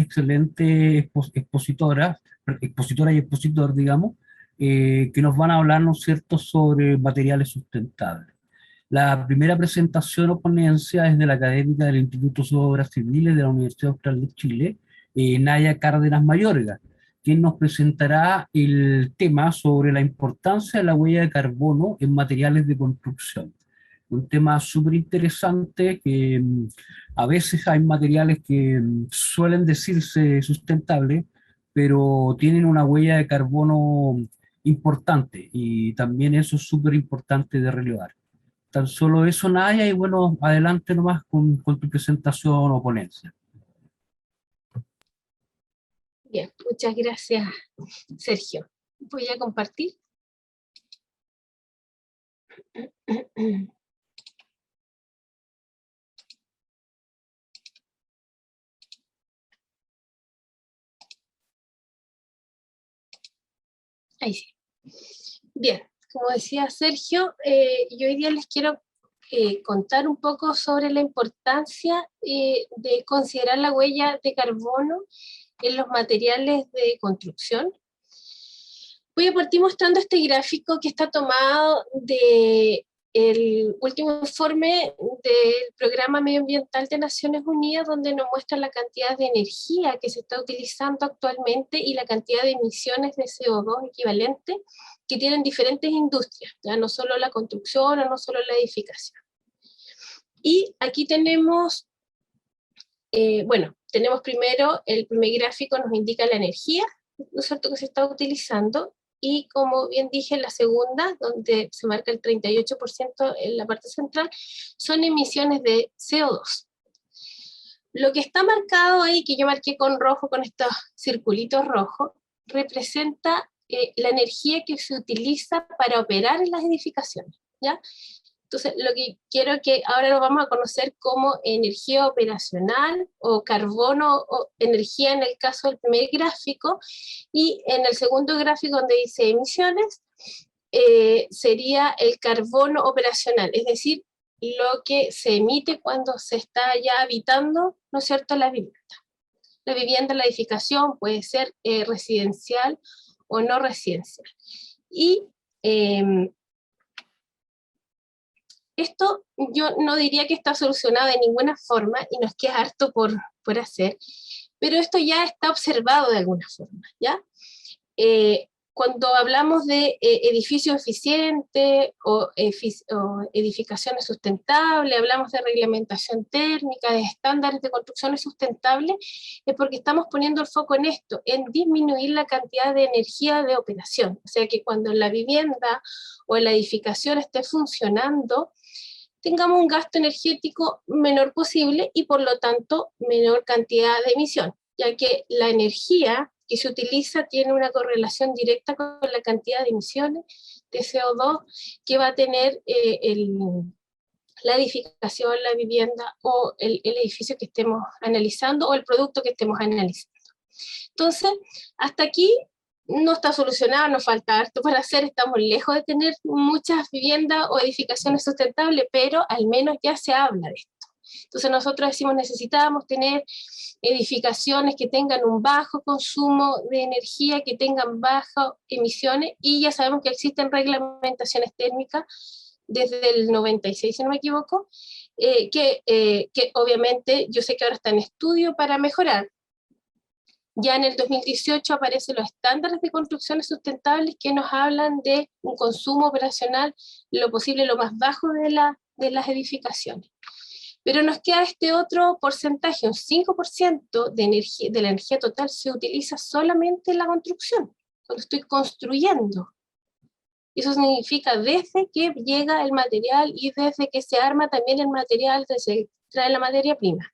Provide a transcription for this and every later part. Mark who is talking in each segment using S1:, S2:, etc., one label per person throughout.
S1: excelentes expositora y expositor, digamos, que nos van a hablar, ¿no es cierto?, sobre materiales sustentables. La primera presentación o ponencia es de la académica del Instituto de Obras Civiles de la Universidad Austral de Chile, Naya Cárdenas Mayorga, quien nos presentará el tema sobre la importancia de la huella de carbono en materiales de construcción. Un tema súper interesante que a veces hay materiales que suelen decirse sustentables, pero tienen una huella de carbono importante y también eso es súper importante de relevar. Tan solo eso, Naya, y bueno, adelante nomás con tu presentación o ponencia.
S2: Bien, muchas gracias, Sergio. Voy a compartir. Ahí sí. Bien, como decía Sergio, yo hoy día les quiero contar un poco sobre la importancia de considerar la huella de carbono en los materiales de construcción. Voy a partir mostrando este gráfico que está tomado del último informe del Programa Medioambiental de Naciones Unidas, donde nos muestra la cantidad de energía que se está utilizando actualmente y la cantidad de emisiones de CO2 equivalente que tienen diferentes industrias, ya no solo la construcción o no solo la edificación. Y aquí tenemos, tenemos primero, el primer gráfico nos indica la energía, ¿no es cierto?, que se está utilizando, y como bien dije, la segunda, donde se marca el 38% en la parte central, son emisiones de CO2. Lo que está marcado ahí, que yo marqué con rojo, con estos circulitos rojos, representa la energía que se utiliza para operar en las edificaciones, ¿ya? Entonces, lo que quiero que ahora lo vamos a conocer como energía operacional o carbono o energía en el caso del primer gráfico, y en el segundo gráfico donde dice emisiones, sería el carbono operacional, es decir, lo que se emite cuando se está ya habitando, ¿no es cierto?, la vivienda. La vivienda, la edificación puede ser residencial o no residencial. Y esto yo no diría que está solucionado de ninguna forma y nos queda harto por hacer, pero esto ya está observado de alguna forma, ¿ya? Cuando hablamos de edificios eficientes o edificaciones sustentables, hablamos de reglamentación térmica, de estándares de construcciones sustentables, es porque estamos poniendo el foco en esto, en disminuir la cantidad de energía de operación. O sea que cuando la vivienda o la edificación esté funcionando, tengamos un gasto energético menor posible y por lo tanto menor cantidad de emisión, ya que la energía que se utiliza tiene una correlación directa con la cantidad de emisiones de CO2 que va a tener la edificación, la vivienda o el edificio que estemos analizando o el producto que estemos analizando. Entonces, hasta aquí no está solucionado, nos falta harto para hacer, estamos lejos de tener muchas viviendas o edificaciones sustentables, pero al menos ya se habla de esto. Entonces nosotros decimos necesitamos tener edificaciones que tengan un bajo consumo de energía, que tengan bajas emisiones, y ya sabemos que existen reglamentaciones térmicas desde el 96, si no me equivoco, que obviamente yo sé que ahora está en estudio para mejorar. Ya en el 2018 aparecen los estándares de construcciones sustentables que nos hablan de un consumo operacional lo posible, lo más bajo de las edificaciones. Pero nos queda este otro porcentaje, un 5% de la energía total se utiliza solamente en la construcción, cuando estoy construyendo. Eso significa desde que llega el material y desde que se arma también el material, desde que se trae la materia prima.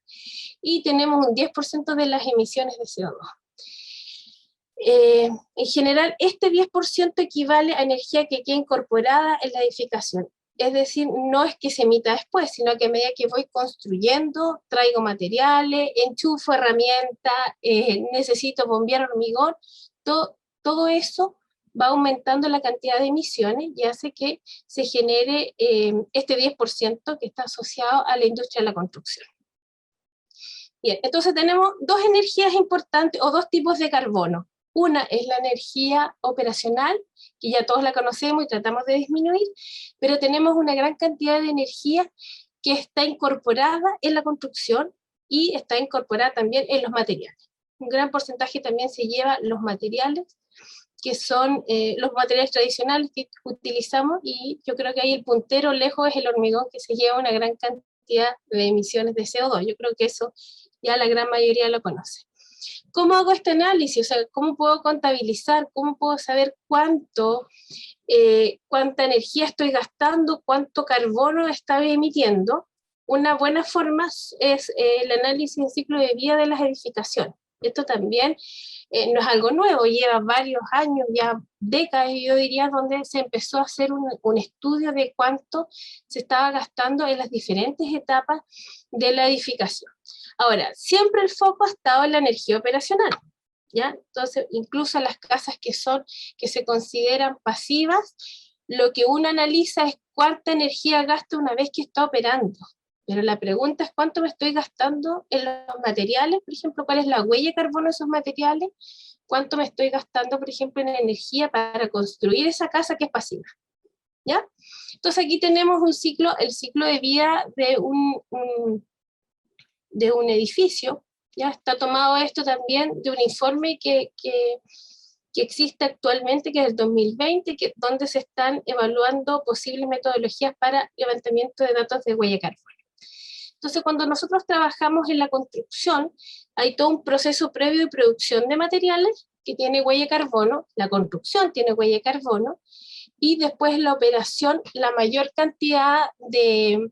S2: Y tenemos un 10% de las emisiones de CO2. En general, este 10% equivale a energía que queda incorporada en la edificación. Es decir, no es que se emita después, sino que a medida que voy construyendo, traigo materiales, enchufo herramientas, necesito bombear hormigón, todo eso va aumentando la cantidad de emisiones y hace que se genere este 10% que está asociado a la industria de la construcción. Bien, entonces tenemos dos energías importantes o dos tipos de carbono. Una es la energía operacional, que ya todos la conocemos y tratamos de disminuir, pero tenemos una gran cantidad de energía que está incorporada en la construcción y está incorporada también en los materiales. Un gran porcentaje también se lleva los materiales, que son los materiales tradicionales que utilizamos, y yo creo que ahí el puntero lejos es el hormigón, que se lleva una gran cantidad de emisiones de CO2. Yo creo que eso ya la gran mayoría lo conoce. ¿Cómo hago este análisis? O sea, ¿cómo puedo contabilizar? ¿Cómo puedo saber cuánta energía estoy gastando, cuánto carbono está emitiendo? Una buena forma es el análisis en ciclo de vida de las edificaciones. Esto también no es algo nuevo, lleva varios años, ya décadas, yo diría, donde se empezó a hacer un estudio de cuánto se estaba gastando en las diferentes etapas de la edificación. Ahora, siempre el foco ha estado en la energía operacional, ¿ya? Entonces, incluso las casas que se consideran pasivas, lo que uno analiza es cuánta energía gasta una vez que está operando. Pero la pregunta es cuánto me estoy gastando en los materiales, por ejemplo, cuál es la huella de carbono de esos materiales, cuánto me estoy gastando, por ejemplo, en energía para construir esa casa que es pasiva, ¿ya? Entonces aquí tenemos el ciclo de vida de un edificio, ya está tomado esto también de un informe que existe actualmente, que es el 2020, donde se están evaluando posibles metodologías para levantamiento de datos de huella de carbono. Entonces, cuando nosotros trabajamos en la construcción, hay todo un proceso previo de producción de materiales que tiene huella de carbono, la construcción tiene huella de carbono, y después la operación, la mayor cantidad de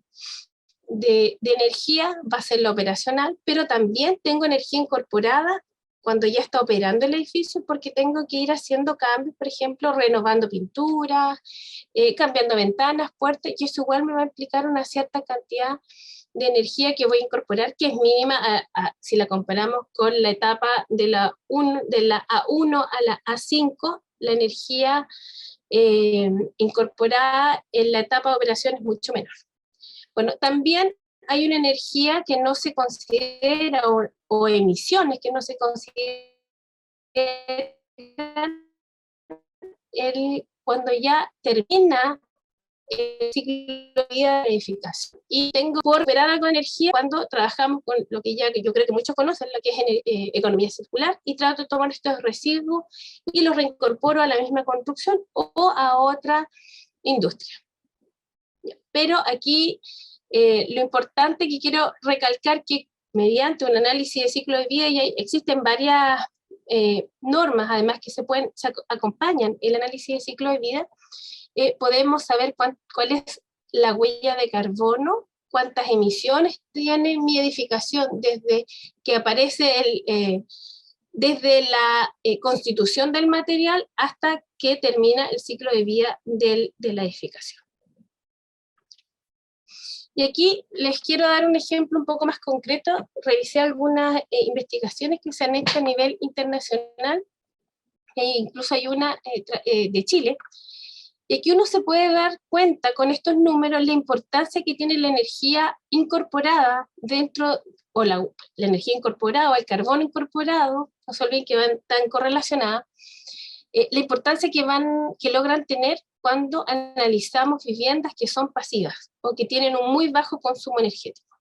S2: energía va a ser la operacional, pero también tengo energía incorporada cuando ya está operando el edificio, porque tengo que ir haciendo cambios, por ejemplo, renovando pinturas, cambiando ventanas, puertas, y eso igual me va a implicar una cierta cantidad de energía que voy a incorporar, que es mínima si la comparamos con la etapa de la A1 a la A5, la energía incorporada en la etapa de operación es mucho menor. Bueno, también hay una energía que no se considera, o emisiones que no se consideran cuando ya termina el ciclo de vida de la edificación. Y tengo por operar algo de energía cuando trabajamos con lo que yo creo que muchos conocen, lo que es economía circular, y trato de tomar estos residuos y los reincorporo a la misma construcción o a otra industria. Pero aquí lo importante que quiero recalcar que mediante un análisis de ciclo de vida ya existen varias normas, además que se acompañan el análisis de ciclo de vida. Podemos saber cuál es la huella de carbono, cuántas emisiones tiene mi edificación desde que aparece desde la constitución del material hasta que termina el ciclo de vida de la edificación. Y aquí les quiero dar un ejemplo un poco más concreto. Revisé algunas investigaciones que se han hecho a nivel internacional, e incluso hay una de Chile. Y aquí uno se puede dar cuenta con estos números la importancia que tiene la energía incorporada dentro, o la energía incorporada o el carbono incorporado, no se olviden que van tan correlacionadas, la importancia que logran tener cuando analizamos viviendas que son pasivas o que tienen un muy bajo consumo energético.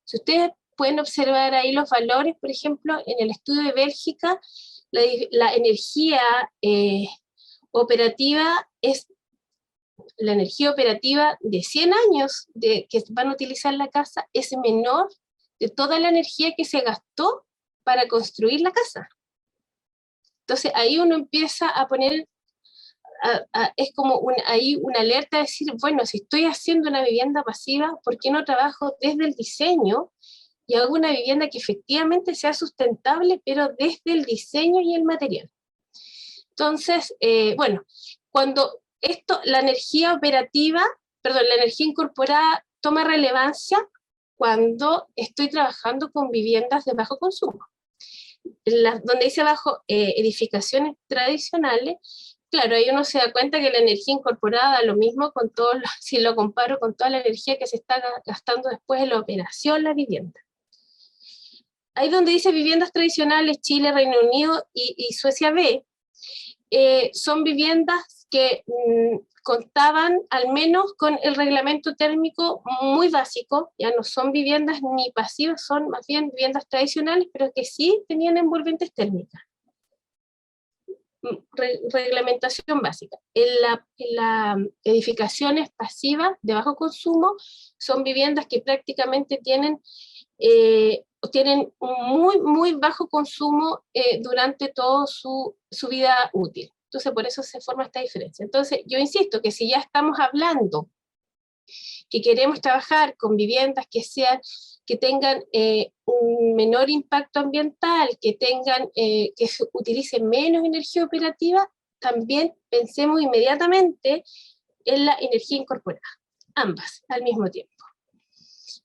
S2: Si ustedes pueden observar ahí los valores, por ejemplo, en el estudio de Bélgica, la energía operativa es la energía operativa de 100 años que van a utilizar la casa es menor de toda la energía que se gastó para construir la casa. Entonces ahí uno empieza a poner, es como ahí una alerta de decir, bueno, si estoy haciendo una vivienda pasiva, ¿por qué no trabajo desde el diseño y hago una vivienda que efectivamente sea sustentable, pero desde el diseño y el material? Entonces, bueno, cuando la energía operativa, la energía incorporada toma relevancia cuando estoy trabajando con viviendas de bajo consumo. Donde dice abajo edificaciones tradicionales, claro, ahí uno se da cuenta que la energía incorporada, lo mismo con si lo comparo con toda la energía que se está gastando después en la operación de la vivienda. ahí donde dice viviendas tradicionales, Chile, Reino Unido y Suecia B, son viviendas que contaban al menos con el reglamento térmico muy básico, ya no son viviendas ni pasivas, son más bien viviendas tradicionales, pero que sí tenían envolventes térmicas. Reglamentación básica. En la edificaciones pasivas de bajo consumo son viviendas que prácticamente tienen muy bajo consumo durante toda su vida útil. Entonces, por eso se forma esta diferencia. Entonces, yo insisto que si ya estamos hablando que queremos trabajar con viviendas que tengan un menor impacto ambiental, que utilicen menos energía operativa, también pensemos inmediatamente en la energía incorporada, ambas al mismo tiempo.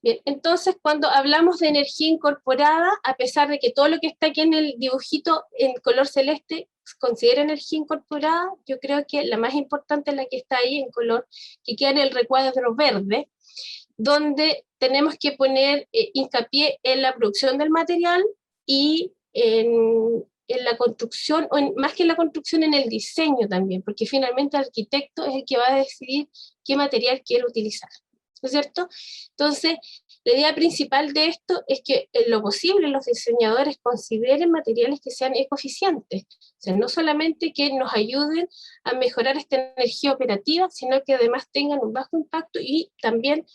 S2: Bien, entonces cuando hablamos de energía incorporada, a pesar de que todo lo que está aquí en el dibujito en color celeste considera energía incorporada, yo creo que la más importante es la que está ahí en color, que queda en el recuadro verde, donde tenemos que poner hincapié en la producción del material y en la construcción, más que en la construcción, en el diseño también, porque finalmente el arquitecto es el que va a decidir qué material quiere utilizar, ¿no es cierto? Entonces, la idea principal de esto es que en lo posible los diseñadores consideren materiales que sean ecoeficientes, o sea, no solamente que nos ayuden a mejorar esta energía operativa, sino que además tengan un bajo impacto y también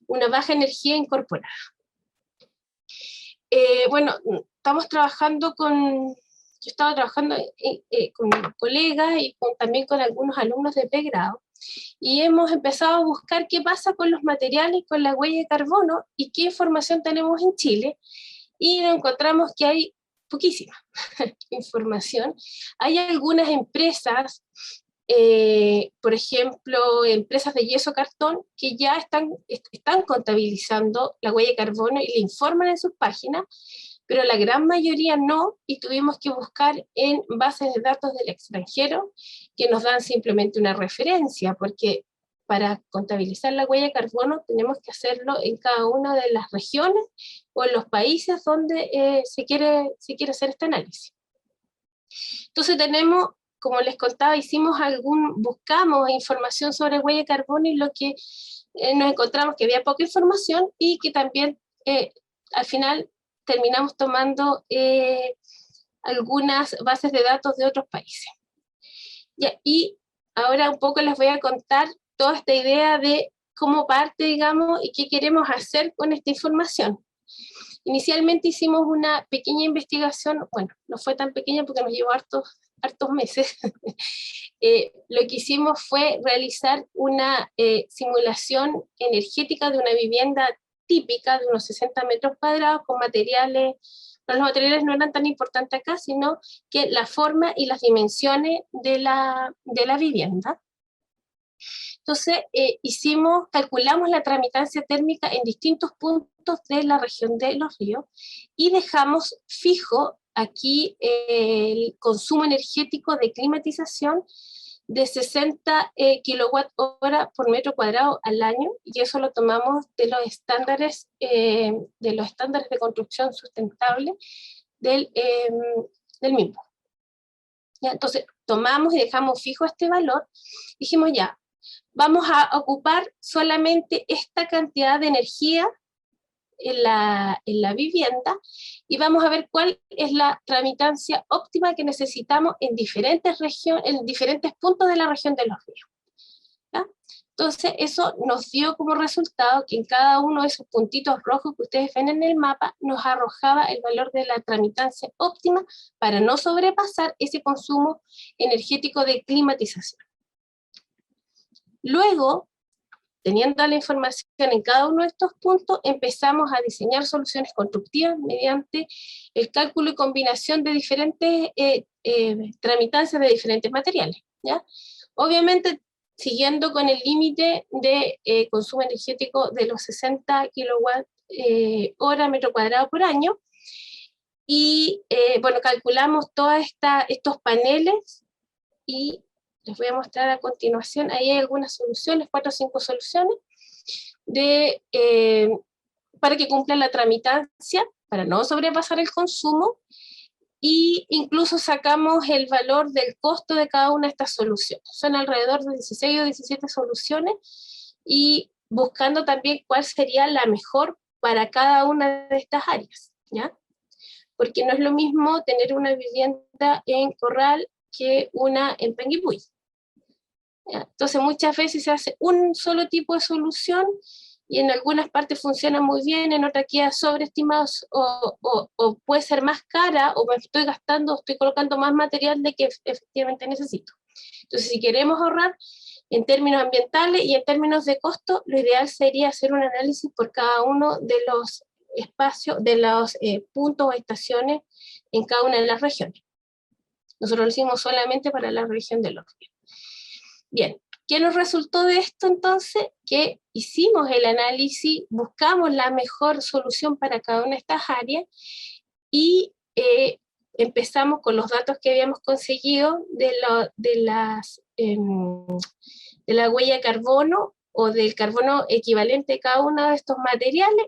S2: una baja energía incorporada. Bueno, estamos trabajando yo estaba trabajando con colegas y también con algunos alumnos de pregrado, y hemos empezado a buscar qué pasa con los materiales, con la huella de carbono y qué información tenemos en Chile, y encontramos que hay poquísima información. Hay algunas empresas, por ejemplo, empresas de yeso cartón, que ya están contabilizando la huella de carbono y le informan en sus páginas, pero la gran mayoría no, y tuvimos que buscar en bases de datos del extranjero que nos dan simplemente una referencia, porque para contabilizar la huella de carbono tenemos que hacerlo en cada una de las regiones o en los países donde se quiere hacer este análisis. Entonces tenemos, como les contaba, buscamos información sobre huella de carbono, y lo que nos encontramos que había poca información y que también al final terminamos tomando algunas bases de datos de otros países. Y ahora un poco les voy a contar toda esta idea de cómo parte, digamos, y qué queremos hacer con esta información. Inicialmente hicimos una pequeña investigación, bueno, no fue tan pequeña porque nos llevó hartos meses. Lo que hicimos fue realizar una simulación energética de una vivienda típica de unos 60 metros cuadrados con materiales, pero los materiales no eran tan importantes acá, sino que la forma y las dimensiones de la vivienda. Entonces, calculamos la tramitancia térmica en distintos puntos de la región de Los Ríos y dejamos fijo aquí el consumo energético de climatización de 60 kilowatt-hora por metro cuadrado al año, y eso lo tomamos de los estándares de construcción sustentable del mismo. ¿Ya? Entonces, tomamos y dejamos fijo este valor, dijimos ya, vamos a ocupar solamente esta cantidad de energía en la vivienda, y vamos a ver cuál es la tramitancia óptima que necesitamos en diferentes puntos de la región de Los Ríos. ¿Ya? Entonces, eso nos dio como resultado que en cada uno de esos puntitos rojos que ustedes ven en el mapa, nos arrojaba el valor de la tramitancia óptima para no sobrepasar ese consumo energético de climatización. Luego, teniendo la información en cada uno de estos puntos, empezamos a diseñar soluciones constructivas mediante el cálculo y combinación de diferentes tramitancias de diferentes materiales, ¿ya? Obviamente, siguiendo con el límite de consumo energético de los 60 kilowatt-hora metro cuadrado por año, y bueno, calculamos todos estos paneles, y les voy a mostrar a continuación. Ahí hay algunas soluciones, 4 o 5 soluciones, para que cumplan la tramitancia para no sobrepasar el consumo, y incluso sacamos el valor del costo de cada una de estas soluciones. Son alrededor de 16 o 17 soluciones, y buscando también cuál sería la mejor para cada una de estas áreas, ¿ya? Porque no es lo mismo tener una vivienda en Corral que una en Panguipulli. Entonces muchas veces se hace un solo tipo de solución y en algunas partes funciona muy bien, en otras queda sobreestimado, o puede ser más cara, o me estoy gastando, estoy colocando más material de que efectivamente necesito. Entonces, si queremos ahorrar en términos ambientales y en términos de costo, lo ideal sería hacer un análisis por cada uno de los espacios, de los puntos o estaciones en cada una de las regiones. Nosotros lo hicimos solamente para la región del Orbe. Bien, ¿qué nos resultó de esto entonces? Que hicimos el análisis, buscamos la mejor solución para cada una de estas áreas y empezamos con los datos que habíamos conseguido de la huella de carbono o del carbono equivalente de cada uno de estos materiales,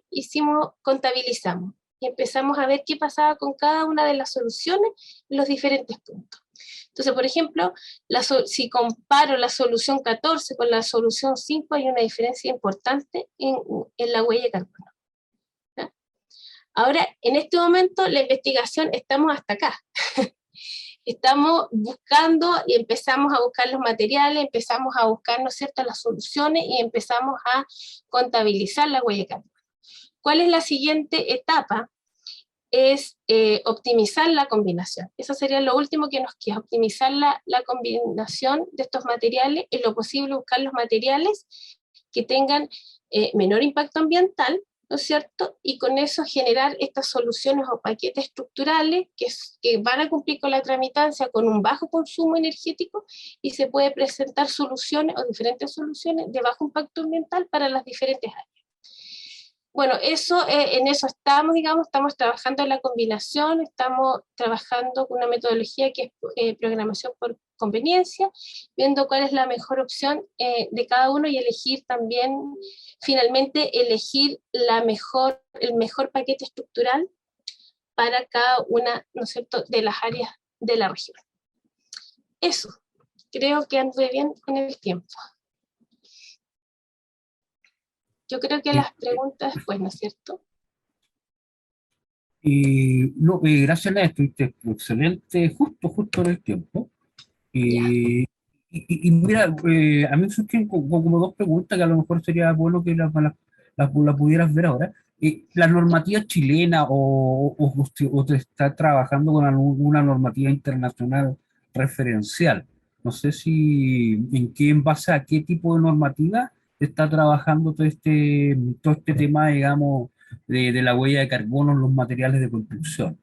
S2: contabilizamos y empezamos a ver qué pasaba con cada una de las soluciones en los diferentes puntos. Entonces, por ejemplo, si comparo la solución 14 con la solución 5, hay una diferencia importante en la huella de carbono. ¿Ya? Ahora, en este momento, la investigación, estamos hasta acá. Estamos buscando y empezamos a buscar los materiales, empezamos a buscar, ¿no es cierto?, las soluciones y empezamos a contabilizar la huella de carbono. ¿Cuál es la siguiente etapa? Es optimizar la combinación. Eso sería lo último que nos queda, optimizar la combinación de estos materiales, en lo posible buscar los materiales que tengan menor impacto ambiental, ¿no es cierto? Y con eso generar estas soluciones o paquetes estructurales que van a cumplir con la tramitancia con un bajo consumo energético, y se puede presentar soluciones o diferentes soluciones de bajo impacto ambiental para las diferentes áreas. Bueno, en eso estamos, digamos, estamos trabajando en la combinación, estamos trabajando con una metodología que es programación por conveniencia, viendo cuál es la mejor opción de cada uno y elegir también, finalmente, elegir el mejor paquete estructural para cada una, ¿no es cierto?, de las áreas de la región. Eso, creo que anduve bien en el tiempo. Yo creo que las preguntas después, ¿no es cierto?
S1: No, gracias, Néstor, estuviste excelente, justo en el tiempo.
S2: Ya.
S1: Y mira, a mí me surgen como dos preguntas que a lo mejor sería bueno que las pudieras ver ahora. ¿La normativa chilena o te está trabajando con alguna normativa internacional referencial? No sé si en base a qué tipo de normativa está trabajando todo este tema, digamos, de la huella de carbono en los materiales de construcción.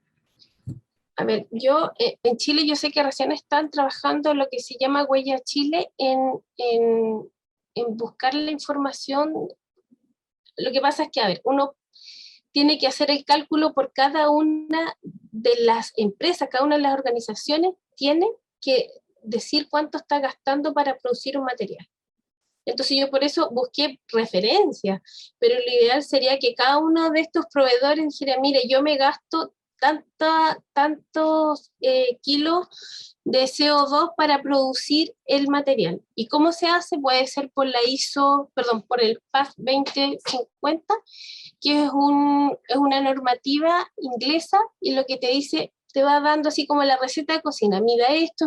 S2: A ver, en Chile yo sé que recién están trabajando lo que se llama Huella Chile en buscar la información. Lo que pasa es que, a ver, uno tiene que hacer el cálculo por cada una de las empresas, cada una de las organizaciones tiene que decir cuánto está gastando para producir un material. Entonces yo por eso busqué referencias, pero lo ideal sería que cada uno de estos proveedores dijera, mire, yo me gasto tantos kilos de CO2 para producir el material. ¿Y cómo se hace? Puede ser por por el PAS 2050, que es una normativa inglesa, y lo que te dice, te va dando así como la receta de cocina, mida esto,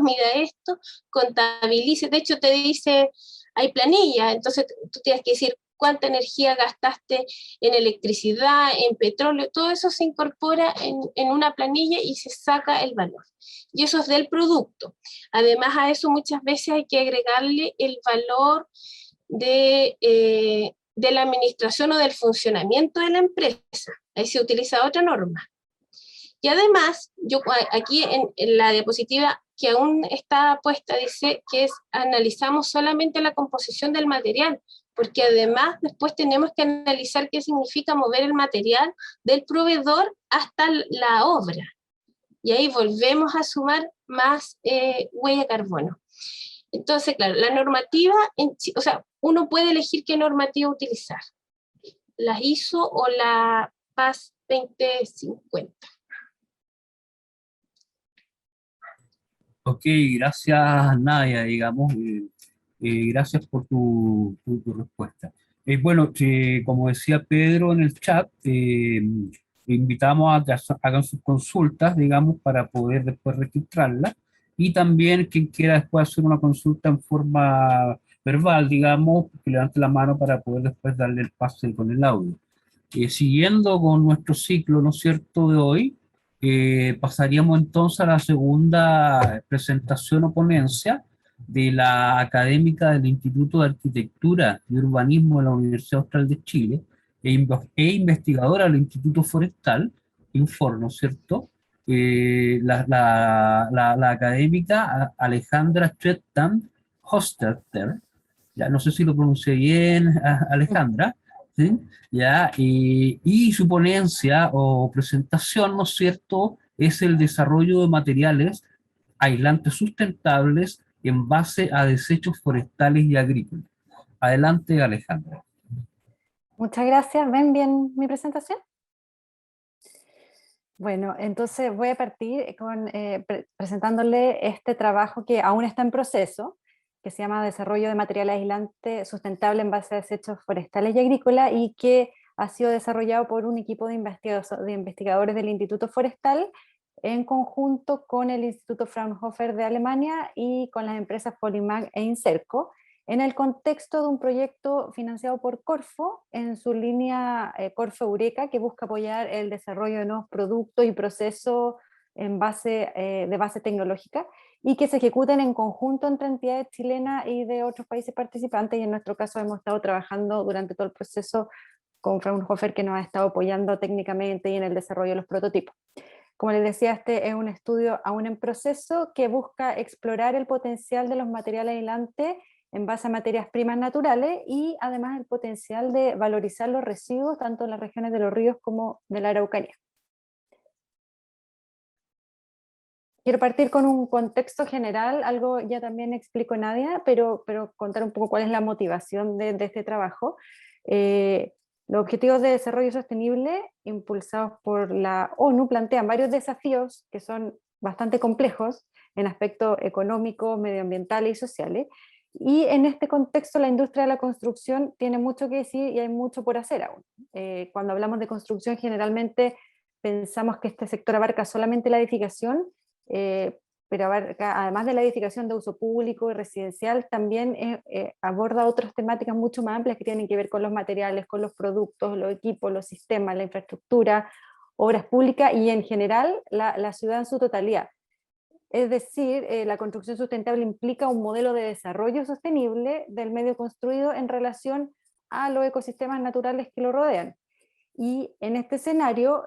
S2: contabilice, de hecho te dice, hay planilla, entonces tú tienes que decir cuánta energía gastaste en electricidad, en petróleo, todo eso se incorpora en una planilla y se saca el valor. Y eso es del producto. Además a eso muchas veces hay que agregarle el valor de la administración o del funcionamiento de la empresa. Ahí se utiliza otra norma. Y además, yo aquí en la diapositiva que aún está puesta, dice que analizamos solamente la composición del material, porque además después tenemos que analizar qué significa mover el material del proveedor hasta la obra. Y ahí volvemos a sumar más huella de carbono. Entonces, claro, la normativa, o sea, uno puede elegir qué normativa utilizar, la ISO o la PAS 2050.
S1: Ok, gracias Nadia, digamos, gracias por tu respuesta. Bueno, como decía Pedro en el chat, invitamos a que hagan sus consultas, digamos, para poder después registrarlas, y también quien quiera después hacer una consulta en forma verbal, digamos, que levante la mano para poder después darle el pase con el audio. Siguiendo con nuestro ciclo, ¿no es cierto?, de hoy, pasaríamos entonces a la segunda presentación o ponencia de la académica del Instituto de Arquitectura y Urbanismo de la Universidad Austral de Chile e investigadora del Instituto Forestal, Infor, ¿no es cierto? La académica Alejandra Trettan Hostetter, ya no sé si lo pronuncié bien, Alejandra, ¿sí? ¿Ya? Y su ponencia o presentación, ¿no es cierto?, es el desarrollo de materiales aislantes sustentables en base a desechos forestales y agrícolas. Adelante, Alejandra.
S3: Muchas gracias. ¿Ven bien mi presentación? Bueno, entonces voy a partir con, presentándole este trabajo que aún está en proceso, que se llama Desarrollo de Material Aislante Sustentable en base a desechos forestales y agrícolas, y que ha sido desarrollado por un equipo de investigadores del Instituto Forestal en conjunto con el Instituto Fraunhofer de Alemania y con las empresas Polymag e Inserco, en el contexto de un proyecto financiado por Corfo en su línea Corfo Eureka, que busca apoyar el desarrollo de nuevos productos y procesos en de base tecnológica, y que se ejecuten en conjunto entre entidades chilenas y de otros países participantes, y en nuestro caso hemos estado trabajando durante todo el proceso con Fraunhofer, que nos ha estado apoyando técnicamente y en el desarrollo de los prototipos. Como les decía, este es un estudio aún en proceso que busca explorar el potencial de los materiales aislantes en base a materias primas naturales, y además el potencial de valorizar los residuos tanto en las regiones de los ríos como de la Araucanía. Quiero partir con un contexto general, algo ya también explicó Nadia, pero contar un poco cuál es la motivación de este trabajo. Los Objetivos de Desarrollo Sostenible, impulsados por la ONU, plantean varios desafíos que son bastante complejos en aspectos económicos, medioambientales y sociales. Y en este contexto la industria de la construcción tiene mucho que decir y hay mucho por hacer aún. Cuando hablamos de construcción, generalmente pensamos que este sector abarca solamente la edificación, pero abarca, además de la edificación de uso público y residencial, también aborda otras temáticas mucho más amplias que tienen que ver con los materiales, con los productos, los equipos, los sistemas, la infraestructura, obras públicas y en general la ciudad en su totalidad. Es decir, la construcción sustentable implica un modelo de desarrollo sostenible del medio construido en relación a los ecosistemas naturales que lo rodean. Y en este escenario,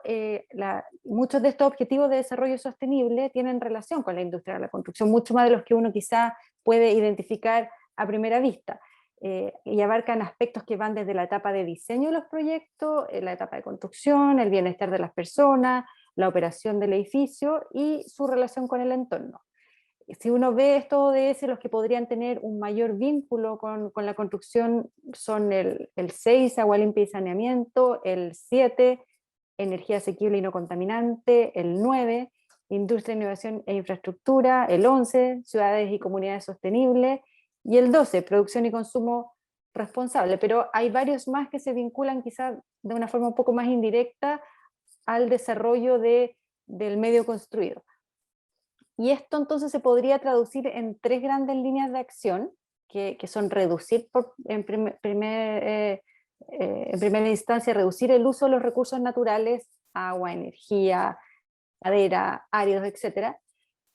S3: muchos de estos objetivos de desarrollo sostenible tienen relación con la industria de la construcción, mucho más de los que uno quizá puede identificar a primera vista, y abarcan aspectos que van desde la etapa de diseño de los proyectos, la etapa de construcción, el bienestar de las personas, la operación del edificio y su relación con el entorno. Si uno ve estos ODS, los que podrían tener un mayor vínculo con la construcción son el 6, agua limpia y saneamiento, el 7, energía asequible y no contaminante, el 9, industria, innovación e infraestructura, el 11, ciudades y comunidades sostenibles, y el 12, producción y consumo responsable. Pero hay varios más que se vinculan quizás de una forma un poco más indirecta al desarrollo del medio construido. Y esto entonces se podría traducir en 3 grandes líneas de acción, que son reducir, en primera instancia, reducir el uso de los recursos naturales, agua, energía, madera, áridos, etc.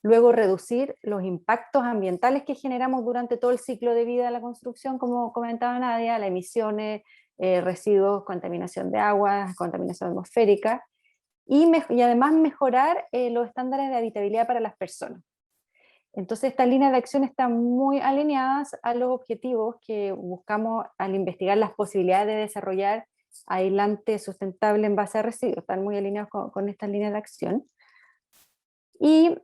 S3: Luego reducir los impactos ambientales que generamos durante todo el ciclo de vida de la construcción, como comentaba Nadia, las emisiones, residuos, contaminación de agua, contaminación atmosférica, y además mejorar los estándares de habitabilidad para las personas. Entonces estas líneas de acción están muy alineadas a los objetivos que buscamos al investigar las posibilidades de desarrollar aislante sustentable en base a residuos, están muy alineados con estas líneas de acción. Y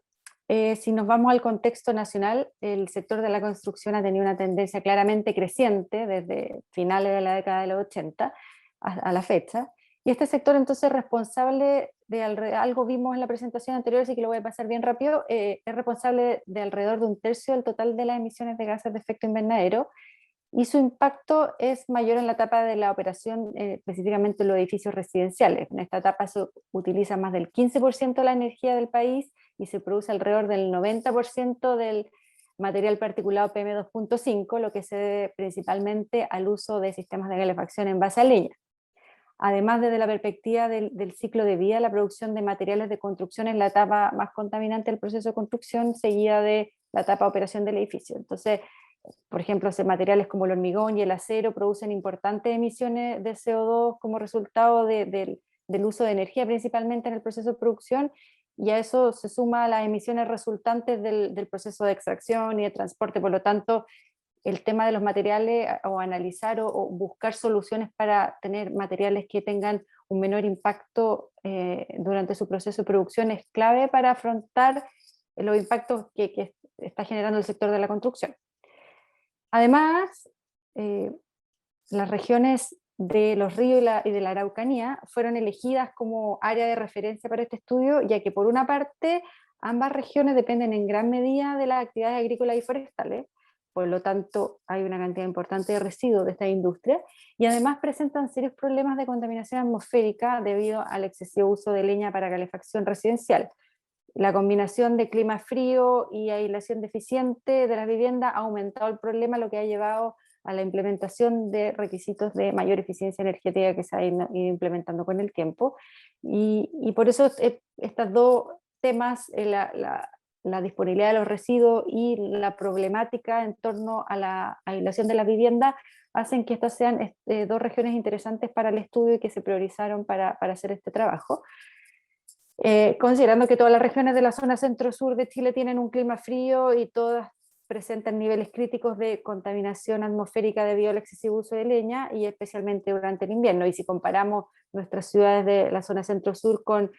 S3: si nos vamos al contexto nacional, el sector de la construcción ha tenido una tendencia claramente creciente desde finales de la década de los 80 a la fecha, Y este sector entonces responsable de algo vimos en la presentación anterior, así que lo voy a pasar bien rápido, es responsable de alrededor de 1/3 del total de las emisiones de gases de efecto invernadero, y su impacto es mayor en la etapa de la operación, específicamente en los edificios residenciales. En esta etapa se utiliza más del 15% de la energía del país y se produce alrededor del 90% del material particulado PM2.5, lo que se debe principalmente al uso de sistemas de calefacción en base a leña. Además, desde la perspectiva del ciclo de vida, la producción de materiales de construcción es la etapa más contaminante del proceso de construcción, seguida de la etapa de operación del edificio. Entonces, por ejemplo, materiales como el hormigón y el acero producen importantes emisiones de CO2 como resultado del uso de energía principalmente en el proceso de producción, y a eso se suma las emisiones resultantes del proceso de extracción y de transporte. Por lo tanto, el tema de los materiales, o analizar o buscar soluciones para tener materiales que tengan un menor impacto durante su proceso de producción, es clave para afrontar los impactos que está generando el sector de la construcción. Además, las regiones de los ríos y de la Araucanía fueron elegidas como área de referencia para este estudio, ya que por una parte ambas regiones dependen en gran medida de las actividades agrícolas y forestales, por lo tanto hay una cantidad importante de residuos de esta industria, y además presentan serios problemas de contaminación atmosférica debido al excesivo uso de leña para calefacción residencial. La combinación de clima frío y aislación deficiente de las viviendas ha aumentado el problema, lo que ha llevado a la implementación de requisitos de mayor eficiencia energética que se ha ido implementando con el tiempo. Y por eso estos dos temas, la disponibilidad de los residuos y la problemática en torno a la aislación de la vivienda, hacen que estas sean dos regiones interesantes para el estudio y que se priorizaron para hacer este trabajo. Considerando que todas las regiones de la zona centro-sur de Chile tienen un clima frío y todas presentan niveles críticos de contaminación atmosférica debido al excesivo uso de leña, y especialmente durante el invierno. Y si comparamos nuestras ciudades de la zona centro-sur con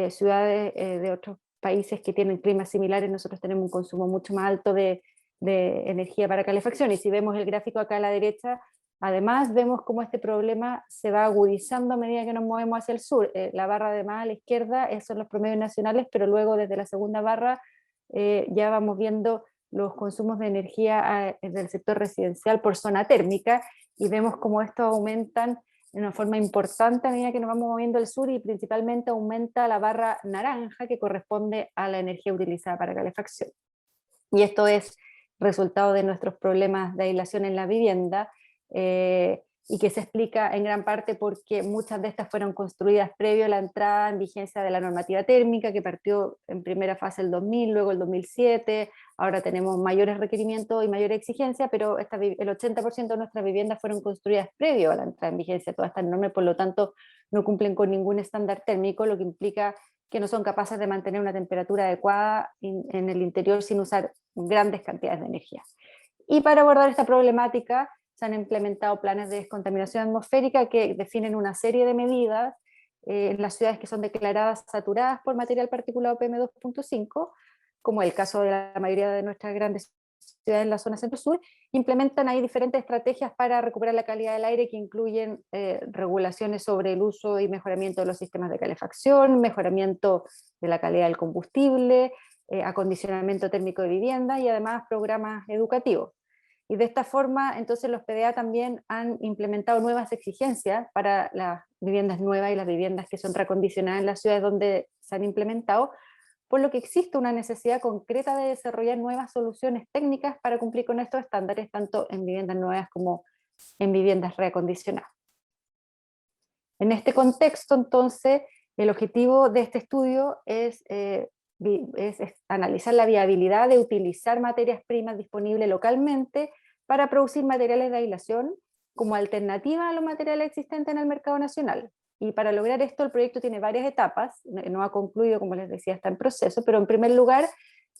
S3: ciudades de otros países que tienen climas similares, nosotros tenemos un consumo mucho más alto de energía para calefacción. Y si vemos el gráfico acá a la derecha, además vemos cómo este problema se va agudizando a medida que nos movemos hacia el sur. La barra de más a la izquierda son los promedios nacionales, pero luego desde la segunda barra ya vamos viendo los consumos de energía del sector residencial por zona térmica, y vemos cómo estos aumentan de una forma importante a medida que nos vamos moviendo al sur, y principalmente aumenta la barra naranja, que corresponde a la energía utilizada para calefacción. Y esto es resultado de nuestros problemas de aislación en la vivienda, y que se explica en gran parte porque muchas de estas fueron construidas previo a la entrada en vigencia de la normativa térmica, que partió en primera fase el 2000, luego el 2007, ahora tenemos mayores requerimientos y mayor exigencia, pero el 80% de nuestras viviendas fueron construidas previo a la entrada en vigencia de todas estas normas, por lo tanto no cumplen con ningún estándar térmico, lo que implica que no son capaces de mantener una temperatura adecuada en el interior sin usar grandes cantidades de energía. Y para abordar esta problemática se han implementado planes de descontaminación atmosférica que definen una serie de medidas en las ciudades que son declaradas saturadas por material particulado PM2.5, como el caso de la mayoría de nuestras grandes ciudades en la zona centro-sur. Implementan ahí diferentes estrategias para recuperar la calidad del aire, que incluyen regulaciones sobre el uso y mejoramiento de los sistemas de calefacción, mejoramiento de la calidad del combustible, acondicionamiento térmico de vivienda, y además programas educativos. Y de esta forma, entonces, los PDA también han implementado nuevas exigencias para las viviendas nuevas y las viviendas que son reacondicionadas en las ciudades donde se han implementado, por lo que existe una necesidad concreta de desarrollar nuevas soluciones técnicas para cumplir con estos estándares, tanto en viviendas nuevas como en viviendas reacondicionadas. En este contexto, entonces, el objetivo de este estudio es analizar la viabilidad de utilizar materias primas disponibles localmente para producir materiales de aislación como alternativa a los materiales existentes en el mercado nacional. Y para lograr esto, el proyecto tiene varias etapas, no ha concluido, como les decía, está en proceso, pero en primer lugar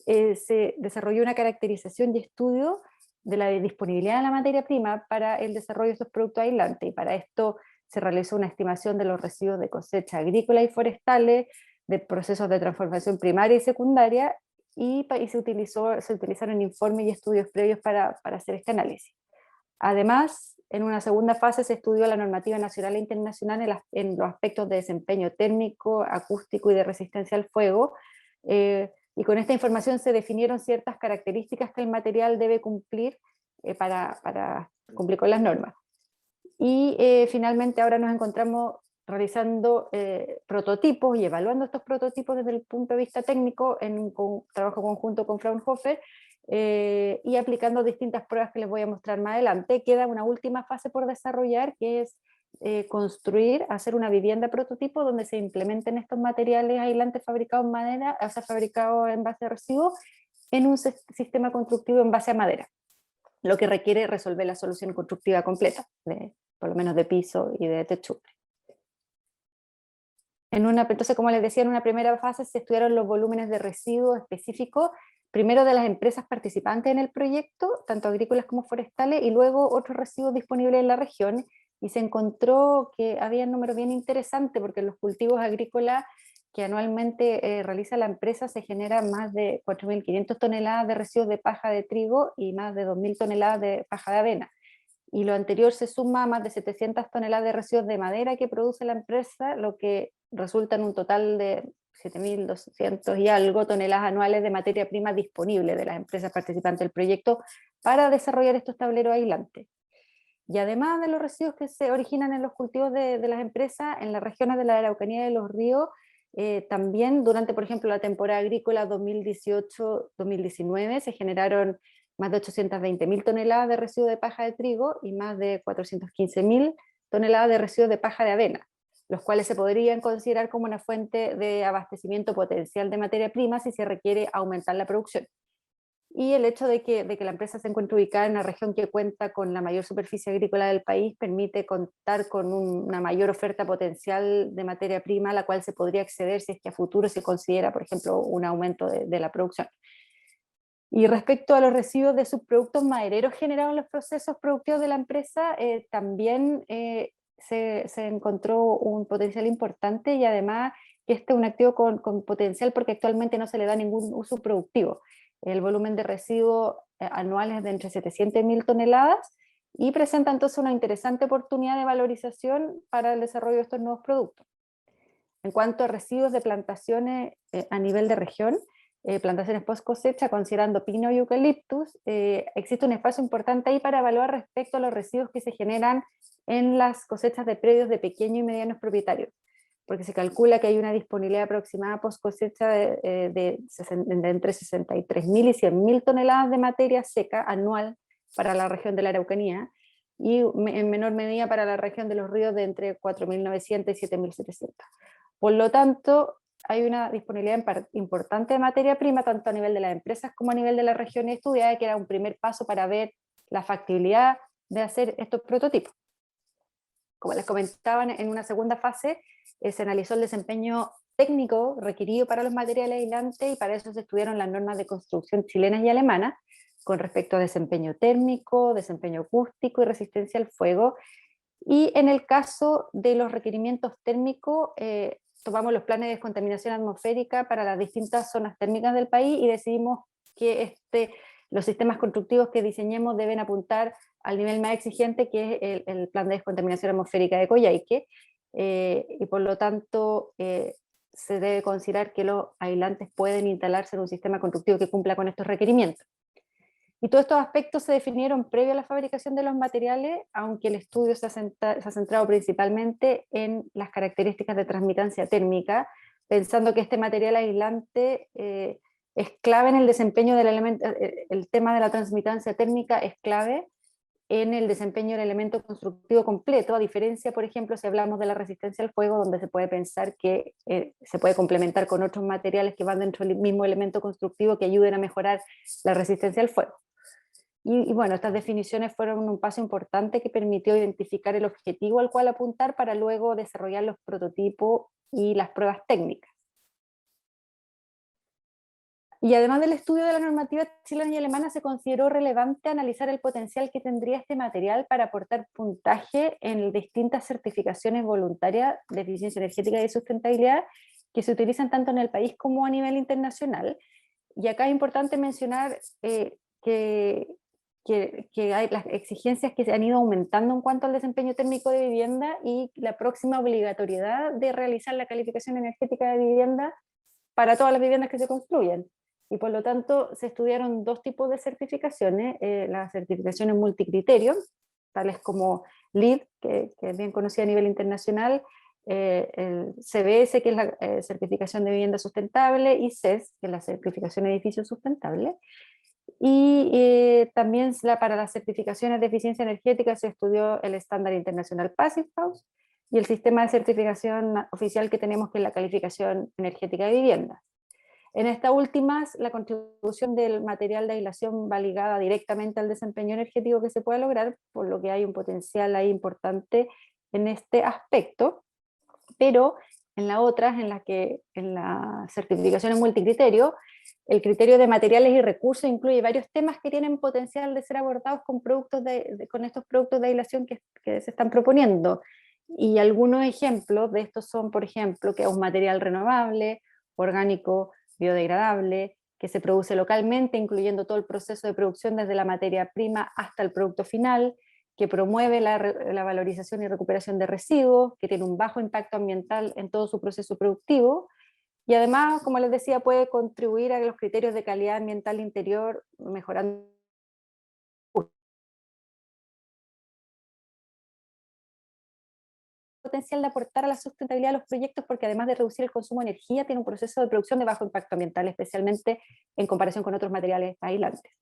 S3: se desarrolló una caracterización y estudio de la disponibilidad de la materia prima para el desarrollo de estos productos aislantes, y para esto se realizó una estimación de los residuos de cosecha agrícola y forestales, de procesos de transformación primaria y secundaria, y se utilizaron informes y estudios previos para hacer este análisis. Además, En una segunda fase se estudió la normativa nacional e internacional en los aspectos de desempeño térmico, acústico y de resistencia al fuego, y con esta información se definieron ciertas características que el material debe cumplir para cumplir con las normas. Y finalmente ahora nos encontramos realizando prototipos y evaluando estos prototipos desde el punto de vista técnico en un trabajo conjunto con Fraunhofer, y aplicando distintas pruebas que les voy a mostrar más adelante. Queda una última fase por desarrollar, que es construir, hacer una vivienda prototipo donde se implementen estos materiales aislantes fabricados en madera, o sea, fabricados en base a residuos, en un sistema constructivo en base a madera, lo que requiere resolver la solución constructiva completa, por lo menos de piso y de techumbre. Entonces, como les decía, en una primera fase se estudiaron los volúmenes de residuos específicos, primero de las empresas participantes en el proyecto, tanto agrícolas como forestales, y luego otros residuos disponibles en la región, y se encontró que había un número bien interesante, porque en los cultivos agrícolas que anualmente realiza la empresa se generan más de 4.500 toneladas de residuos de paja de trigo y más de 2.000 toneladas de paja de avena. Y lo anterior se suma a más de 700 toneladas de residuos de madera que produce la empresa, lo que resulta en un total de 7.200 y algo toneladas anuales de materia prima disponible de las empresas participantes del proyecto para desarrollar estos tableros aislantes. Y además de los residuos que se originan en los cultivos de las empresas, en las regiones de la Araucanía y de los ríos, también durante, por ejemplo, la temporada agrícola 2018-2019 se generaron más de 820.000 toneladas de residuos de paja de trigo y más de 415.000 toneladas de residuos de paja de avena, los cuales se podrían considerar como una fuente de abastecimiento potencial de materia prima si se requiere aumentar la producción. Y el hecho de que la empresa se encuentre ubicada en una región que cuenta con la mayor superficie agrícola del país permite contar con una mayor oferta potencial de materia prima a la cual se podría acceder si es que a futuro se considera, por ejemplo, un aumento de la producción. Y respecto a los residuos de subproductos madereros generados en los procesos productivos de la empresa, también se encontró un potencial importante, y además que este es un activo con potencial porque actualmente no se le da ningún uso productivo. El volumen de residuos anuales es de entre 700.000 toneladas y presenta entonces una interesante oportunidad de valorización para el desarrollo de estos nuevos productos. En cuanto a residuos de plantaciones a nivel de región, plantaciones post cosecha, considerando pino y eucaliptus, existe un espacio importante ahí para evaluar respecto a los residuos que se generan en las cosechas de predios de pequeños y medianos propietarios, porque se calcula que hay una disponibilidad aproximada post cosecha de entre 63.000 y 100.000 toneladas de materia seca anual para la región de la Araucanía, y en menor medida para la región de los ríos de entre 4.900 y 7.700. Por lo tanto, hay una disponibilidad importante de materia prima, tanto a nivel de las empresas como a nivel de la región estudiada, que era un primer paso para ver la factibilidad de hacer estos prototipos. Como les comentaba, en una segunda fase se analizó el desempeño técnico requerido para los materiales aislantes, y para eso se estudiaron las normas de construcción chilenas y alemanas con respecto a desempeño térmico, desempeño acústico y resistencia al fuego. Y en el caso de los requerimientos térmicos, tomamos los planes de descontaminación atmosférica para las distintas zonas térmicas del país y decidimos que los sistemas constructivos que diseñemos deben apuntar al nivel más exigente, que es el plan de descontaminación atmosférica de Coyhaique, y por lo tanto se debe considerar que los aislantes pueden instalarse en un sistema constructivo que cumpla con estos requerimientos. Y todos estos aspectos se definieron previo a la fabricación de los materiales, aunque el estudio se ha centrado principalmente en las características de transmitancia térmica, pensando que este material aislante es clave en el desempeño del elemento. El tema de la transmitancia térmica es clave en el desempeño del elemento constructivo completo, a diferencia, por ejemplo, si hablamos de la resistencia al fuego, donde se puede pensar que se puede complementar con otros materiales que van dentro del mismo elemento constructivo que ayuden a mejorar la resistencia al fuego. Y bueno, estas definiciones fueron un paso importante que permitió identificar el objetivo al cual apuntar para luego desarrollar los prototipos y las pruebas técnicas. Y además del estudio de la normativa chilena y alemana, se consideró relevante analizar el potencial que tendría este material para aportar puntaje en distintas certificaciones voluntarias de eficiencia energética y sustentabilidad que se utilizan tanto en el país como a nivel internacional. Y acá es importante mencionar que hay las exigencias que se han ido aumentando en cuanto al desempeño térmico de vivienda y la próxima obligatoriedad de realizar la calificación energética de vivienda para todas las viviendas que se construyen. Y por lo tanto se estudiaron dos tipos de certificaciones, las certificaciones multicriterio, tales como LEED, que es bien conocida a nivel internacional, el CBS, que es la certificación de vivienda sustentable, y CES, que es la certificación de edificio sustentable. Y también para las certificaciones de eficiencia energética se estudió el estándar internacional Passive House y el sistema de certificación oficial que tenemos, que es la calificación energética de viviendas. En estas últimas, la contribución del material de aislación va ligada directamente al desempeño energético que se puede lograr, por lo que hay un potencial ahí importante en este aspecto, pero en las otras, en las certificaciones multicriterio, el criterio de materiales y recursos incluye varios temas que tienen potencial de ser abordados con, con estos productos de aislación que se están proponiendo. Y algunos ejemplos de estos son, por ejemplo, que es un material renovable, orgánico, biodegradable, que se produce localmente, incluyendo todo el proceso de producción desde la materia prima hasta el producto final, que promueve la valorización y recuperación de residuos, que tiene un bajo impacto ambiental en todo su proceso productivo, y además, como les decía, puede contribuir a los criterios de calidad ambiental interior, mejorando el potencial de aportar a la sustentabilidad de los proyectos, porque además de reducir el consumo de energía, tiene un proceso de producción de bajo impacto ambiental, especialmente en comparación con otros materiales aislantes.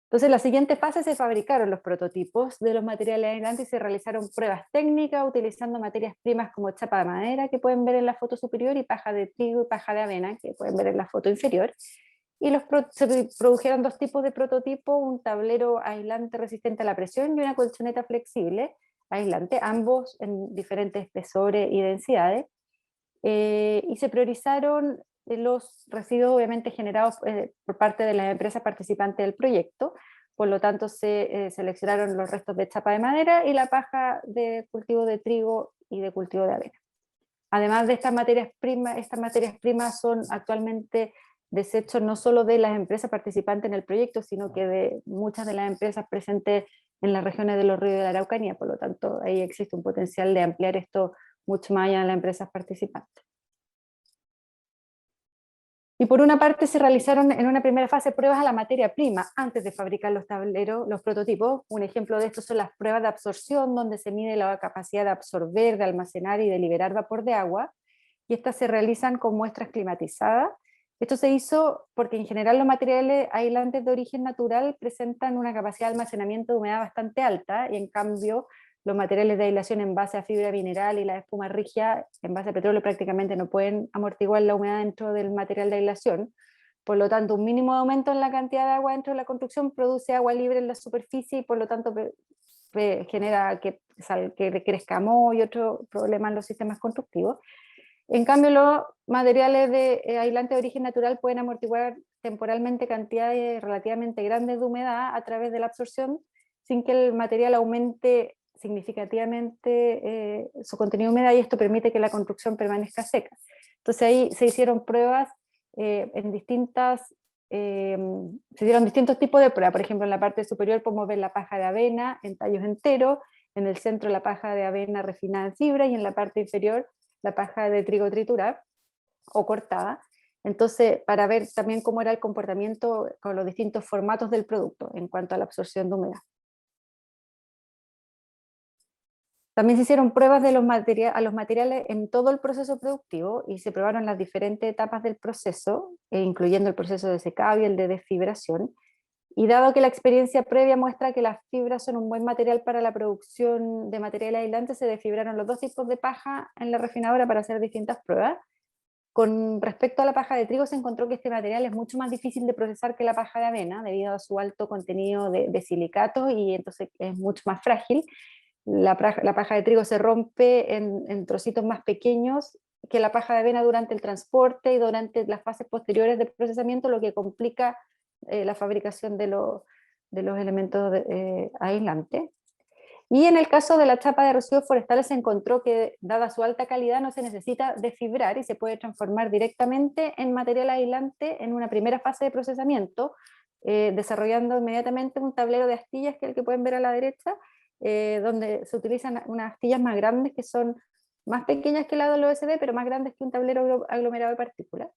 S3: Entonces, en la siguiente fase se fabricaron los prototipos de los materiales aislantes y se realizaron pruebas técnicas utilizando materias primas como chapa de madera, que pueden ver en la foto superior, y paja de trigo y paja de avena, que pueden ver en la foto inferior. Y se produjeron dos tipos de prototipos, un tablero aislante resistente a la presión y una colchoneta flexible aislante, ambos en diferentes espesores y densidades. Y se priorizaron los residuos obviamente generados por parte de las empresas participantes del proyecto. Por lo tanto se seleccionaron los restos de chapa de madera y la paja de cultivo de trigo y de cultivo de avena. Además de estas materias primas son actualmente desechos no solo de las empresas participantes en el proyecto, sino que de muchas de las empresas presentes en las regiones de los ríos de la Araucanía. Por lo tanto, ahí existe un potencial de ampliar esto mucho más allá de las empresas participantes. Y por una parte se realizaron en una primera fase pruebas a la materia prima antes de fabricar los tableros, los prototipos. Un ejemplo de esto son las pruebas de absorción, donde se mide la capacidad de absorber, de almacenar y de liberar vapor de agua, y estas se realizan con muestras climatizadas. Esto se hizo porque en general los materiales aislantes de origen natural presentan una capacidad de almacenamiento de humedad bastante alta, y en cambio los materiales de aislación en base a fibra mineral y la espuma rígida en base a petróleo prácticamente no pueden amortiguar la humedad dentro del material de aislación. Por lo tanto, un mínimo de aumento en la cantidad de agua dentro de la construcción produce agua libre en la superficie, y por lo tanto genera que crezca moho y otro problema en los sistemas constructivos. En cambio, los materiales de aislante de origen natural pueden amortiguar temporalmente cantidades relativamente grandes de humedad a través de la absorción, sin que el material aumente significativamente su contenido de humedad, y esto permite que la construcción permanezca seca. Entonces ahí se hicieron pruebas se hicieron distintos tipos de pruebas. Por ejemplo, en la parte superior podemos ver la paja de avena en tallos enteros, en el centro la paja de avena refinada en fibra, y en la parte inferior la paja de trigo triturada o cortada. Entonces, para ver también cómo era el comportamiento con los distintos formatos del producto en cuanto a la absorción de humedad. También se hicieron pruebas a los materiales en todo el proceso productivo, y se probaron las diferentes etapas del proceso, incluyendo el proceso de secado y el de desfibración. Y dado que la experiencia previa muestra que las fibras son un buen material para la producción de material aislante, se desfibraron los dos tipos de paja en la refinadora para hacer distintas pruebas. Con respecto a la paja de trigo, se encontró que este material es mucho más difícil de procesar que la paja de avena, debido a su alto contenido de silicatos, y entonces es mucho más frágil. La paja de trigo se rompe en trocitos más pequeños que la paja de avena durante el transporte y durante las fases posteriores del procesamiento, lo que complica la fabricación de los elementos aislantes. Y en el caso de la chapa de residuos forestales se encontró que, dada su alta calidad, no se necesita desfibrar y se puede transformar directamente en material aislante en una primera fase de procesamiento, desarrollando inmediatamente un tablero de astillas, que es el que pueden ver a la derecha, donde se utilizan unas astillas más grandes que son más pequeñas que la del OSD, pero más grandes que un tablero aglomerado de partículas.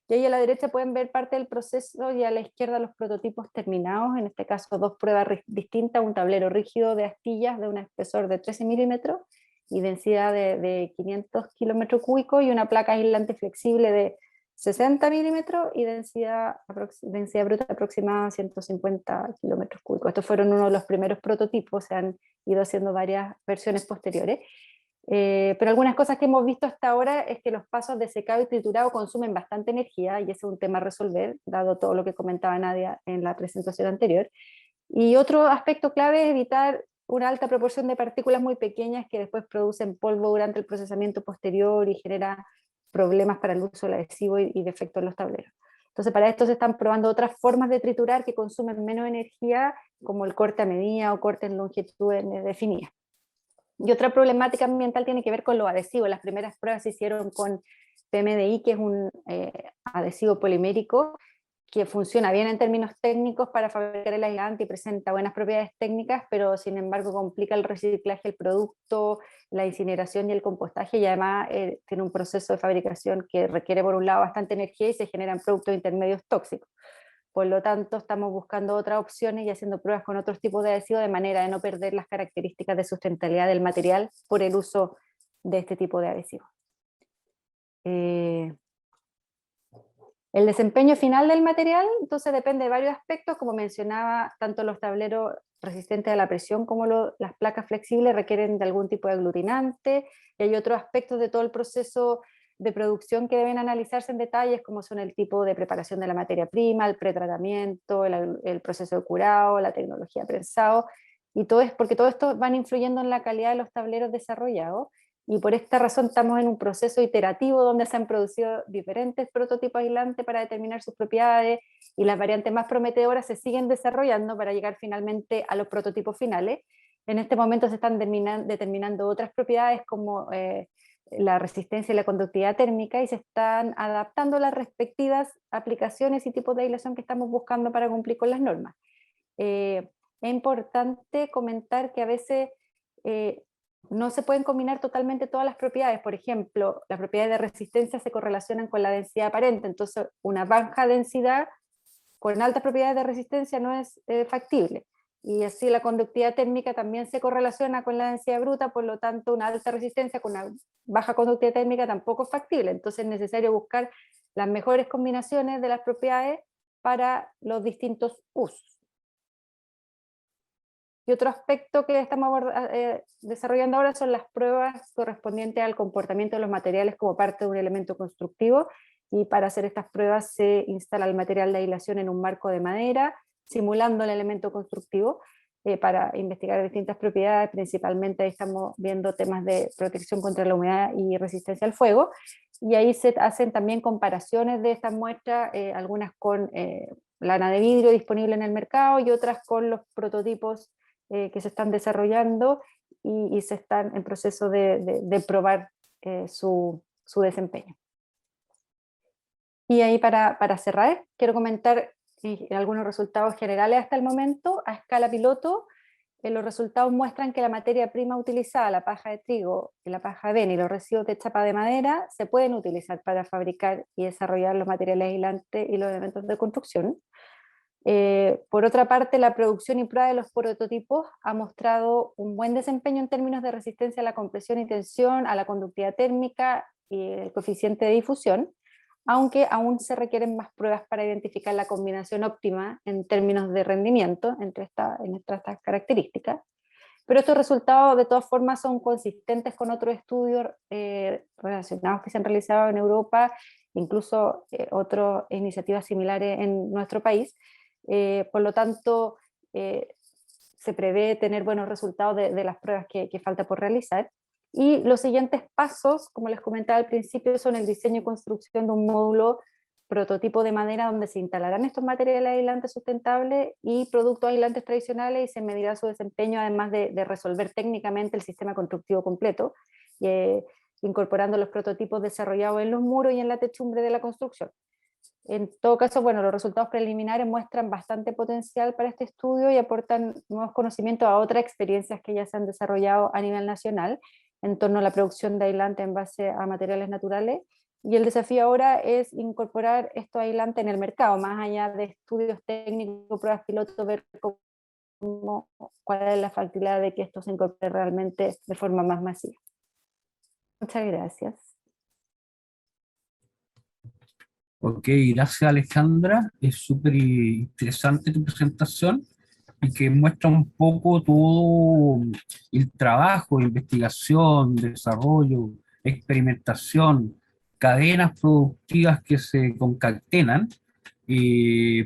S3: Y ahí a la derecha pueden ver parte del proceso y a la izquierda los prototipos terminados, en este caso 2 pruebas distintas, un tablero rígido de astillas de un espesor de 13 milímetros y densidad de 500 kilómetros cúbicos, y una placa aislante flexible de 60 milímetros y densidad bruta aproximada a 150 kilómetros cúbicos. Estos fueron uno de los primeros prototipos, se han ido haciendo varias versiones posteriores. Pero algunas cosas que hemos visto hasta ahora es que los pasos de secado y triturado consumen bastante energía, y ese es un tema a resolver, dado todo lo que comentaba Nadia en la presentación anterior. Y otro aspecto clave es evitar una alta proporción de partículas muy pequeñas que después producen polvo durante el procesamiento posterior y genera problemas para el uso del adhesivo y defectos en los tableros. Entonces, para esto se están probando otras formas de triturar que consumen menos energía, como el corte a medida o corte en longitud definida. Y otra problemática ambiental tiene que ver con los adhesivos. Las primeras pruebas se hicieron con PMDI, que es un adhesivo polimérico que funciona bien en términos técnicos para fabricar el aislante y presenta buenas propiedades técnicas, pero sin embargo complica el reciclaje del producto, la incineración y el compostaje, y además tiene un proceso de fabricación que requiere por un lado bastante energía y se generan productos intermedios tóxicos. Por lo tanto, estamos buscando otras opciones y haciendo pruebas con otros tipos de adhesivos de manera de no perder las características de sustentabilidad del material por el uso de este tipo de adhesivos. El desempeño final del material, entonces, depende de varios aspectos, como mencionaba, tanto los tableros resistentes a la presión como las placas flexibles requieren de algún tipo de aglutinante, y hay otros aspectos de todo el proceso de producción que deben analizarse en detalles, como son el tipo de preparación de la materia prima, el pretratamiento, el proceso de curado, la tecnología de prensado, y todo es porque todo esto van influyendo en la calidad de los tableros desarrollados, y por esta razón estamos en un proceso iterativo donde se han producido diferentes prototipos aislantes para determinar sus propiedades, y las variantes más prometedoras se siguen desarrollando para llegar finalmente a los prototipos finales. En este momento se están determinando otras propiedades como la resistencia y la conductividad térmica, y se están adaptando las respectivas aplicaciones y tipos de aislación que estamos buscando para cumplir con las normas. Es importante comentar que a veces no se pueden combinar totalmente todas las propiedades. Por ejemplo, las propiedades de resistencia se correlacionan con la densidad aparente, entonces una baja densidad con altas propiedades de resistencia no es factible. Y así la conductividad térmica también se correlaciona con la densidad bruta, por lo tanto una alta resistencia con una baja conductividad térmica tampoco es factible. Entonces es necesario buscar las mejores combinaciones de las propiedades para los distintos usos. Y otro aspecto que estamos desarrollando ahora son las pruebas correspondientes al comportamiento de los materiales como parte de un elemento constructivo, y para hacer estas pruebas se instala el material de aislación en un marco de madera, simulando el elemento constructivo, para investigar distintas propiedades. Principalmente ahí estamos viendo temas de protección contra la humedad y resistencia al fuego, y ahí se hacen también comparaciones de estas muestras, algunas con lana de vidrio disponible en el mercado y otras con los prototipos que se están desarrollando y se están en proceso de probar su desempeño. Y ahí para cerrar, quiero comentar algunos resultados generales hasta el momento. A escala piloto, los resultados muestran que la materia prima utilizada, la paja de trigo, la paja de avena y los residuos de chapa de madera, se pueden utilizar para fabricar y desarrollar los materiales aislantes y los elementos de construcción. Por otra parte, la producción y prueba de los prototipos ha mostrado un buen desempeño en términos de resistencia a la compresión y tensión, a la conductividad térmica y el coeficiente de difusión, aunque aún se requieren más pruebas para identificar la combinación óptima en términos de rendimiento entre estas características. Pero estos resultados de todas formas son consistentes con otros estudios relacionados que se han realizado en Europa, incluso otras iniciativas similares en nuestro país. Por lo tanto, se prevé tener buenos resultados de las pruebas que falta por realizar. Y los siguientes pasos, como les comentaba al principio, son el diseño y construcción de un módulo prototipo de madera donde se instalarán estos materiales aislantes sustentables y productos aislantes tradicionales, y se medirá su desempeño, además de resolver técnicamente el sistema constructivo completo, incorporando los prototipos desarrollados en los muros y en la techumbre de la construcción. En todo caso, bueno, los resultados preliminares muestran bastante potencial para este estudio y aportan nuevos conocimientos a otras experiencias que ya se han desarrollado a nivel nacional en torno a la producción de aislantes en base a materiales naturales. Y el desafío ahora es incorporar estos aislantes en el mercado, más allá de estudios técnicos, pruebas piloto, ver cuál es la factibilidad de que esto se incorpore realmente de forma más masiva. Muchas gracias.
S1: Ok, gracias Alejandra, es súper interesante tu presentación y que muestra un poco todo el trabajo, investigación, desarrollo, experimentación, cadenas productivas que se concatenan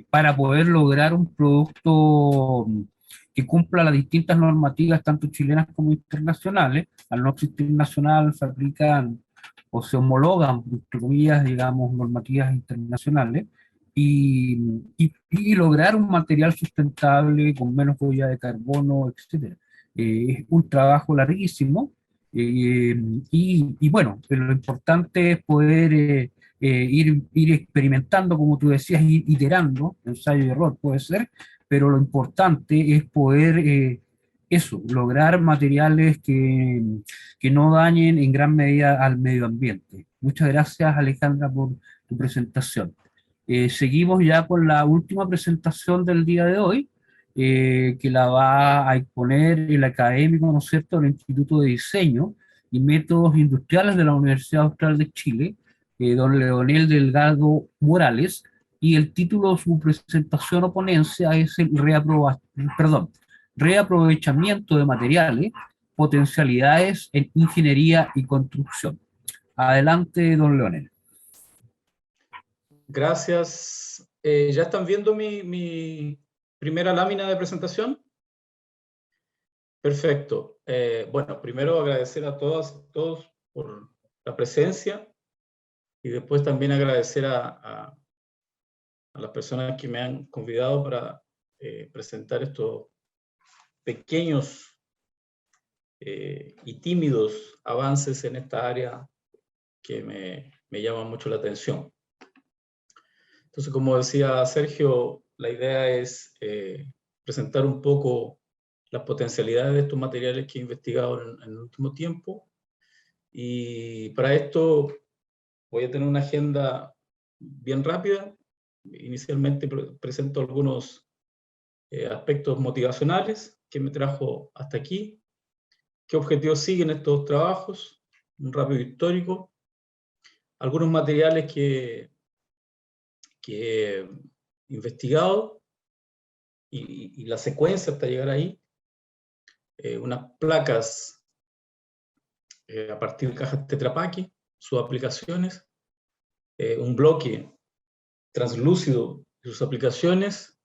S1: para poder lograr un producto que cumpla las distintas normativas, tanto chilenas como internacionales. Al no existir nacional, se aplican o se homologan, entre comillas, digamos, normativas internacionales, y lograr un material sustentable con menos huella de carbono, etc. Es un trabajo larguísimo, y bueno, lo importante es poder ir experimentando, como tú decías, ir iterando, ensayo y error puede ser, pero lo importante es poder eso, lograr materiales que no dañen en gran medida al medio ambiente. Muchas gracias, Alejandra, por tu presentación. Seguimos ya con la última presentación del día de hoy, que la va a exponer el académico, ¿no es cierto?, del Instituto de Diseño y Métodos Industriales de la Universidad Austral de Chile, don Leonel Delgado Morales, y el título de su presentación o ponencia es el reaprovechamiento de materiales, potencialidades en ingeniería y construcción. Adelante, don Leonel.
S4: Gracias. ¿Ya están viendo mi primera lámina de presentación? Perfecto. Bueno, primero agradecer a todos por la presencia y después también agradecer a las personas que me han convidado para presentar estos pequeños y tímidos avances en esta área que me llaman mucho la atención. Entonces, como decía Sergio, la idea es presentar un poco las potencialidades de estos materiales que he investigado en el último tiempo. Y para esto voy a tener una agenda bien rápida. Inicialmente presento algunos aspectos motivacionales que me trajo hasta aquí, qué objetivos siguen estos trabajos, un rápido histórico, algunos materiales que he investigado y la secuencia hasta llegar ahí, unas placas a partir de cajas Tetra Pak, sus aplicaciones, un bloque translúcido y sus aplicaciones,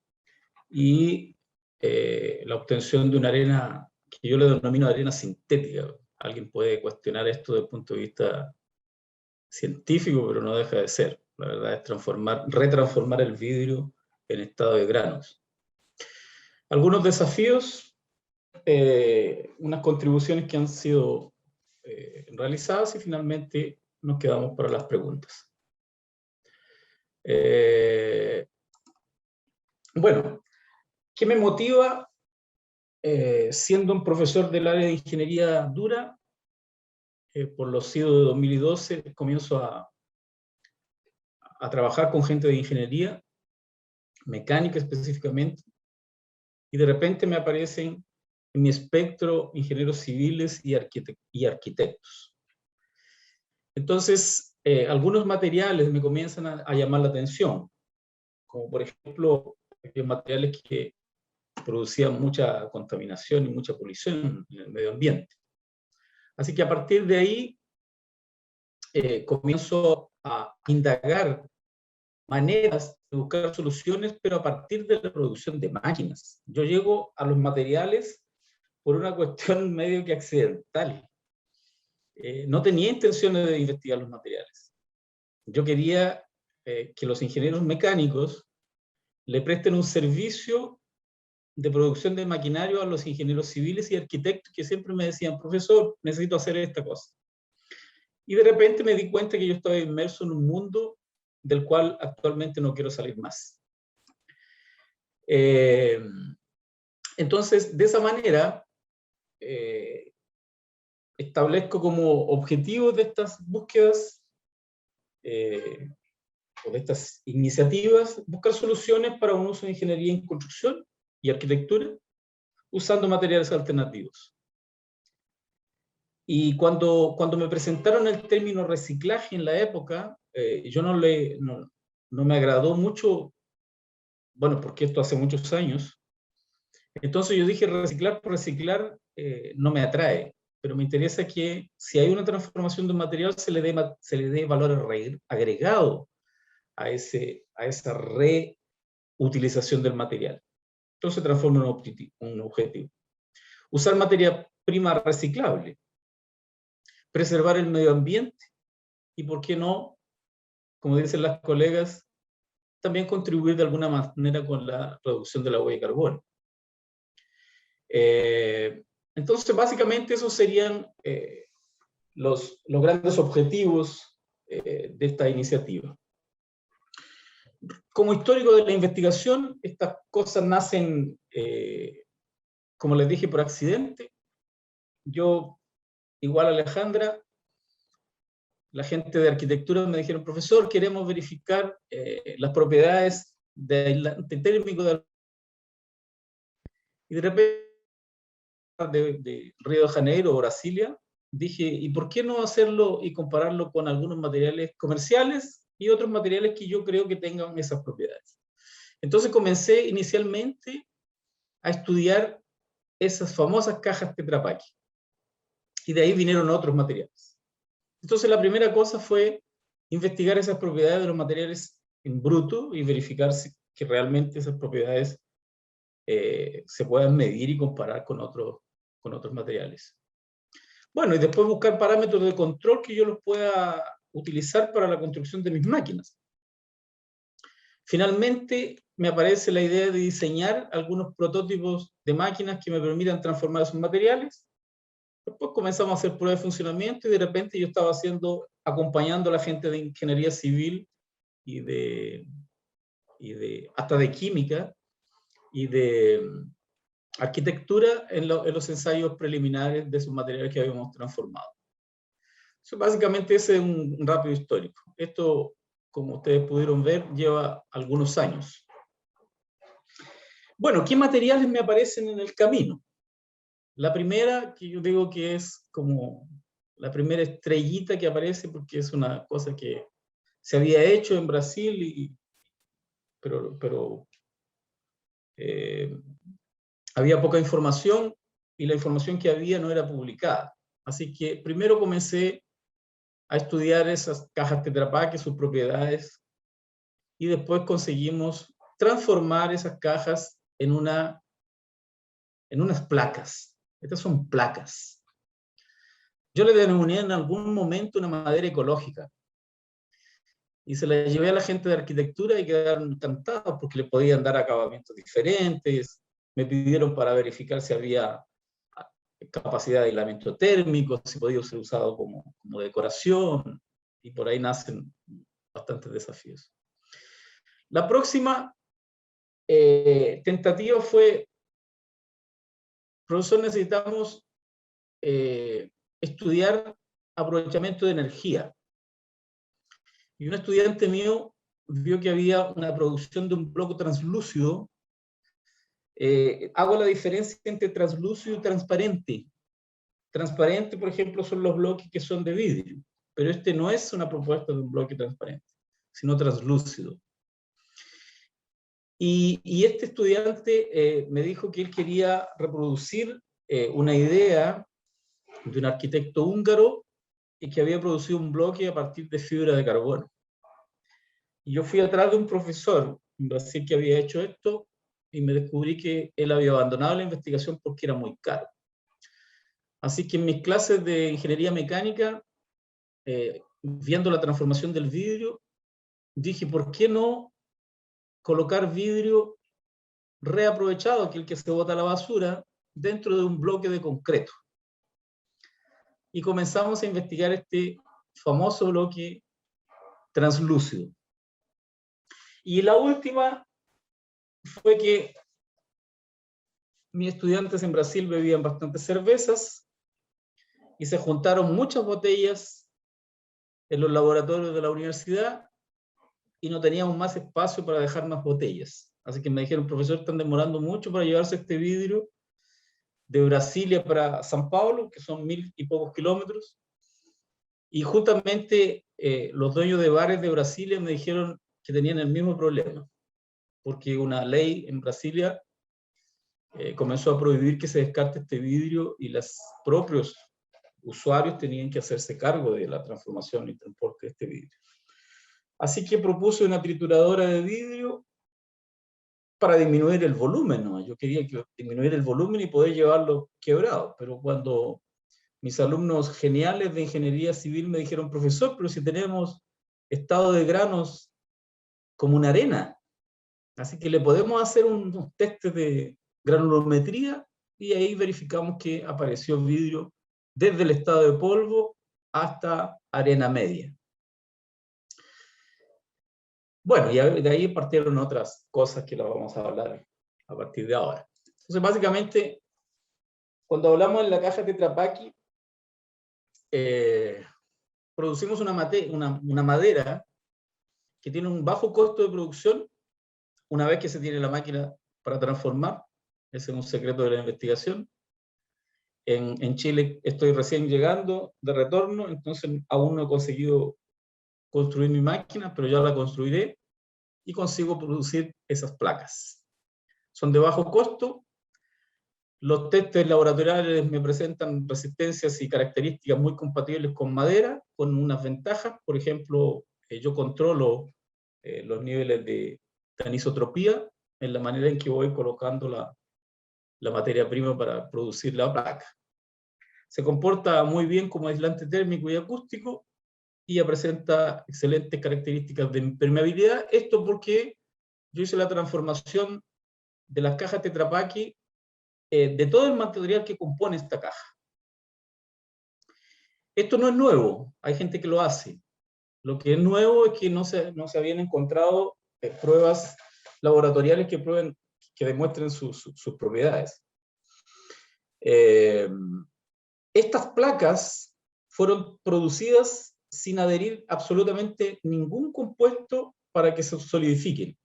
S4: y la obtención de una arena que yo le denomino arena sintética. Alguien puede cuestionar esto desde el punto de vista científico, pero no deja de ser. La verdad es retransformar el vidrio en estado de granos. Algunos desafíos, unas contribuciones que han sido realizadas, y finalmente nos quedamos para las preguntas. Bueno, ¿qué me motiva siendo un profesor del área de ingeniería dura? Por los CIDO de 2012 comienzo a trabajar con gente de ingeniería, mecánica específicamente, y de repente me aparecen en mi espectro ingenieros civiles y arquitectos. Entonces, algunos materiales me comienzan a llamar la atención, como por ejemplo, materiales que producían mucha contaminación y mucha polución en el medio ambiente. Así que a partir de ahí comienzo a indagar maneras de buscar soluciones, pero a partir de la producción de máquinas. Yo llego a los materiales por una cuestión medio que accidental. No tenía intenciones de investigar los materiales. Yo quería que los ingenieros mecánicos le presten un servicio de producción de maquinario a los ingenieros civiles y arquitectos que siempre me decían, profesor, necesito hacer esta cosa. Y de repente me di cuenta que yo estaba inmerso en un mundo del cual actualmente no quiero salir más. Entonces, de esa manera, establezco como objetivos de estas búsquedas, o de estas iniciativas, buscar soluciones para un uso de ingeniería en construcción y arquitectura, usando materiales alternativos. Y cuando me presentaron el término reciclaje en la época, yo no me agradó mucho, bueno, porque esto hace muchos años. Entonces yo dije, reciclar por reciclar no me atrae, pero me interesa que si hay una transformación de un material se le dé valor agregado a esa reutilización del material. Entonces se transforma en un objetivo. Usar materia prima reciclable, preservar el medio ambiente y, ¿por qué no?, como dicen las colegas, también contribuir de alguna manera con la reducción de la huella de carbono. Entonces, básicamente, esos serían los grandes objetivos de esta iniciativa. Como histórico de la investigación, estas cosas nacen, como les dije, por accidente. Yo, igual a Alejandra, la gente de arquitectura me dijeron, profesor, queremos verificar las propiedades de aislante térmico y de repente de Río de Janeiro o Brasilia, dije, ¿y por qué no hacerlo y compararlo con algunos materiales comerciales y otros materiales que yo creo que tengan esas propiedades? Entonces comencé inicialmente a estudiar esas famosas cajas Tetra Pak, y de ahí vinieron otros materiales. Entonces la primera cosa fue investigar esas propiedades de los materiales en bruto y verificar que realmente esas propiedades se puedan medir y comparar con otros materiales. Bueno, y después buscar parámetros de control que yo los pueda utilizar para la construcción de mis máquinas. Finalmente, me aparece la idea de diseñar algunos prototipos de máquinas que me permitan transformar esos materiales. Después comenzamos a hacer pruebas de funcionamiento y de repente yo estaba acompañando a la gente de ingeniería civil y hasta de química y de arquitectura en los ensayos preliminares de esos materiales que habíamos transformado. So, básicamente ese es un rápido histórico. Esto, como ustedes pudieron ver, lleva algunos años. Bueno, ¿qué materiales me aparecen en el camino? La primera, que yo digo que es como la primera estrellita que aparece, porque es una cosa que se había hecho en Brasil, pero había poca información y la información que había no era publicada. Así que primero comencé a estudiar esas cajas Tetra Pak, sus propiedades, y después conseguimos transformar esas cajas en unas placas. Estas son placas. Yo le denominé en algún momento una madera ecológica. Y se la llevé a la gente de arquitectura y quedaron encantados porque le podían dar acabamientos diferentes. Me pidieron para verificar si había capacidad de aislamiento térmico, si podía ser usado como decoración, y por ahí nacen bastantes desafíos. La próxima tentativa fue, profesor, necesitamos estudiar aprovechamiento de energía. Y un estudiante mío vio que había una producción de un bloque translúcido. Hago la diferencia entre translúcido y transparente. Transparente, por ejemplo, son los bloques que son de vidrio, pero este no es una propuesta de un bloque transparente, sino translúcido. Y este estudiante me dijo que él quería reproducir una idea de un arquitecto húngaro y que había producido un bloque a partir de fibra de carbono. Y yo fui atrás de un profesor en Brasil que había hecho esto y me descubrí que él había abandonado la investigación porque era muy caro. Así que en mis clases de ingeniería mecánica, viendo la transformación del vidrio, dije, ¿por qué no colocar vidrio reaprovechado, que el que se bota a la basura, dentro de un bloque de concreto? Y comenzamos a investigar este famoso bloque translúcido. Y la última fue que mis estudiantes en Brasil bebían bastantes cervezas y se juntaron muchas botellas en los laboratorios de la universidad y no teníamos más espacio para dejar más botellas. Así que me dijeron, profesor, están demorando mucho para llevarse este vidrio de Brasilia para San Paulo, que son 1000 y pocos kilómetros. Y justamente los dueños de bares de Brasilia me dijeron que tenían el mismo problema, porque una ley en Brasilia comenzó a prohibir que se descarte este vidrio y los propios usuarios tenían que hacerse cargo de la transformación y transporte de este vidrio. Así que propuse una trituradora de vidrio para disminuir el volumen, ¿no? Yo quería disminuir el volumen y poder llevarlo quebrado, pero cuando mis alumnos geniales de ingeniería civil me dijeron, profesor, pero si tenemos estado de granos como una arena, así que le podemos hacer unos testes de granulometría y ahí verificamos que apareció vidrio desde el estado de polvo hasta arena media. Bueno, y de ahí partieron otras cosas que las vamos a hablar a partir de ahora. Entonces, básicamente, cuando hablamos de la caja Tetra Pak, producimos una madera que tiene un bajo costo de producción una vez que se tiene la máquina para transformar. Ese es un secreto de la investigación. En Chile estoy recién llegando de retorno, entonces aún no he conseguido construir mi máquina, pero ya la construiré y consigo producir esas placas. Son de bajo costo. Los testes laboratoriales me presentan resistencias y características muy compatibles con madera, con unas ventajas. Por ejemplo, yo controlo los niveles de anisotropía en la manera en que voy colocando la materia prima para producir la placa. Se comporta muy bien como aislante térmico y acústico y ya presenta excelentes características de impermeabilidad. Esto porque yo hice la transformación de las cajas Tetra Pak de todo el material que compone esta caja. Esto no es nuevo, hay gente que lo hace. Lo que es nuevo es que no se habían encontrado pruebas laboratoriales que demuestren sus propiedades. Estas placas fueron producidas sin adherir absolutamente ningún compuesto para que se solidifiquen.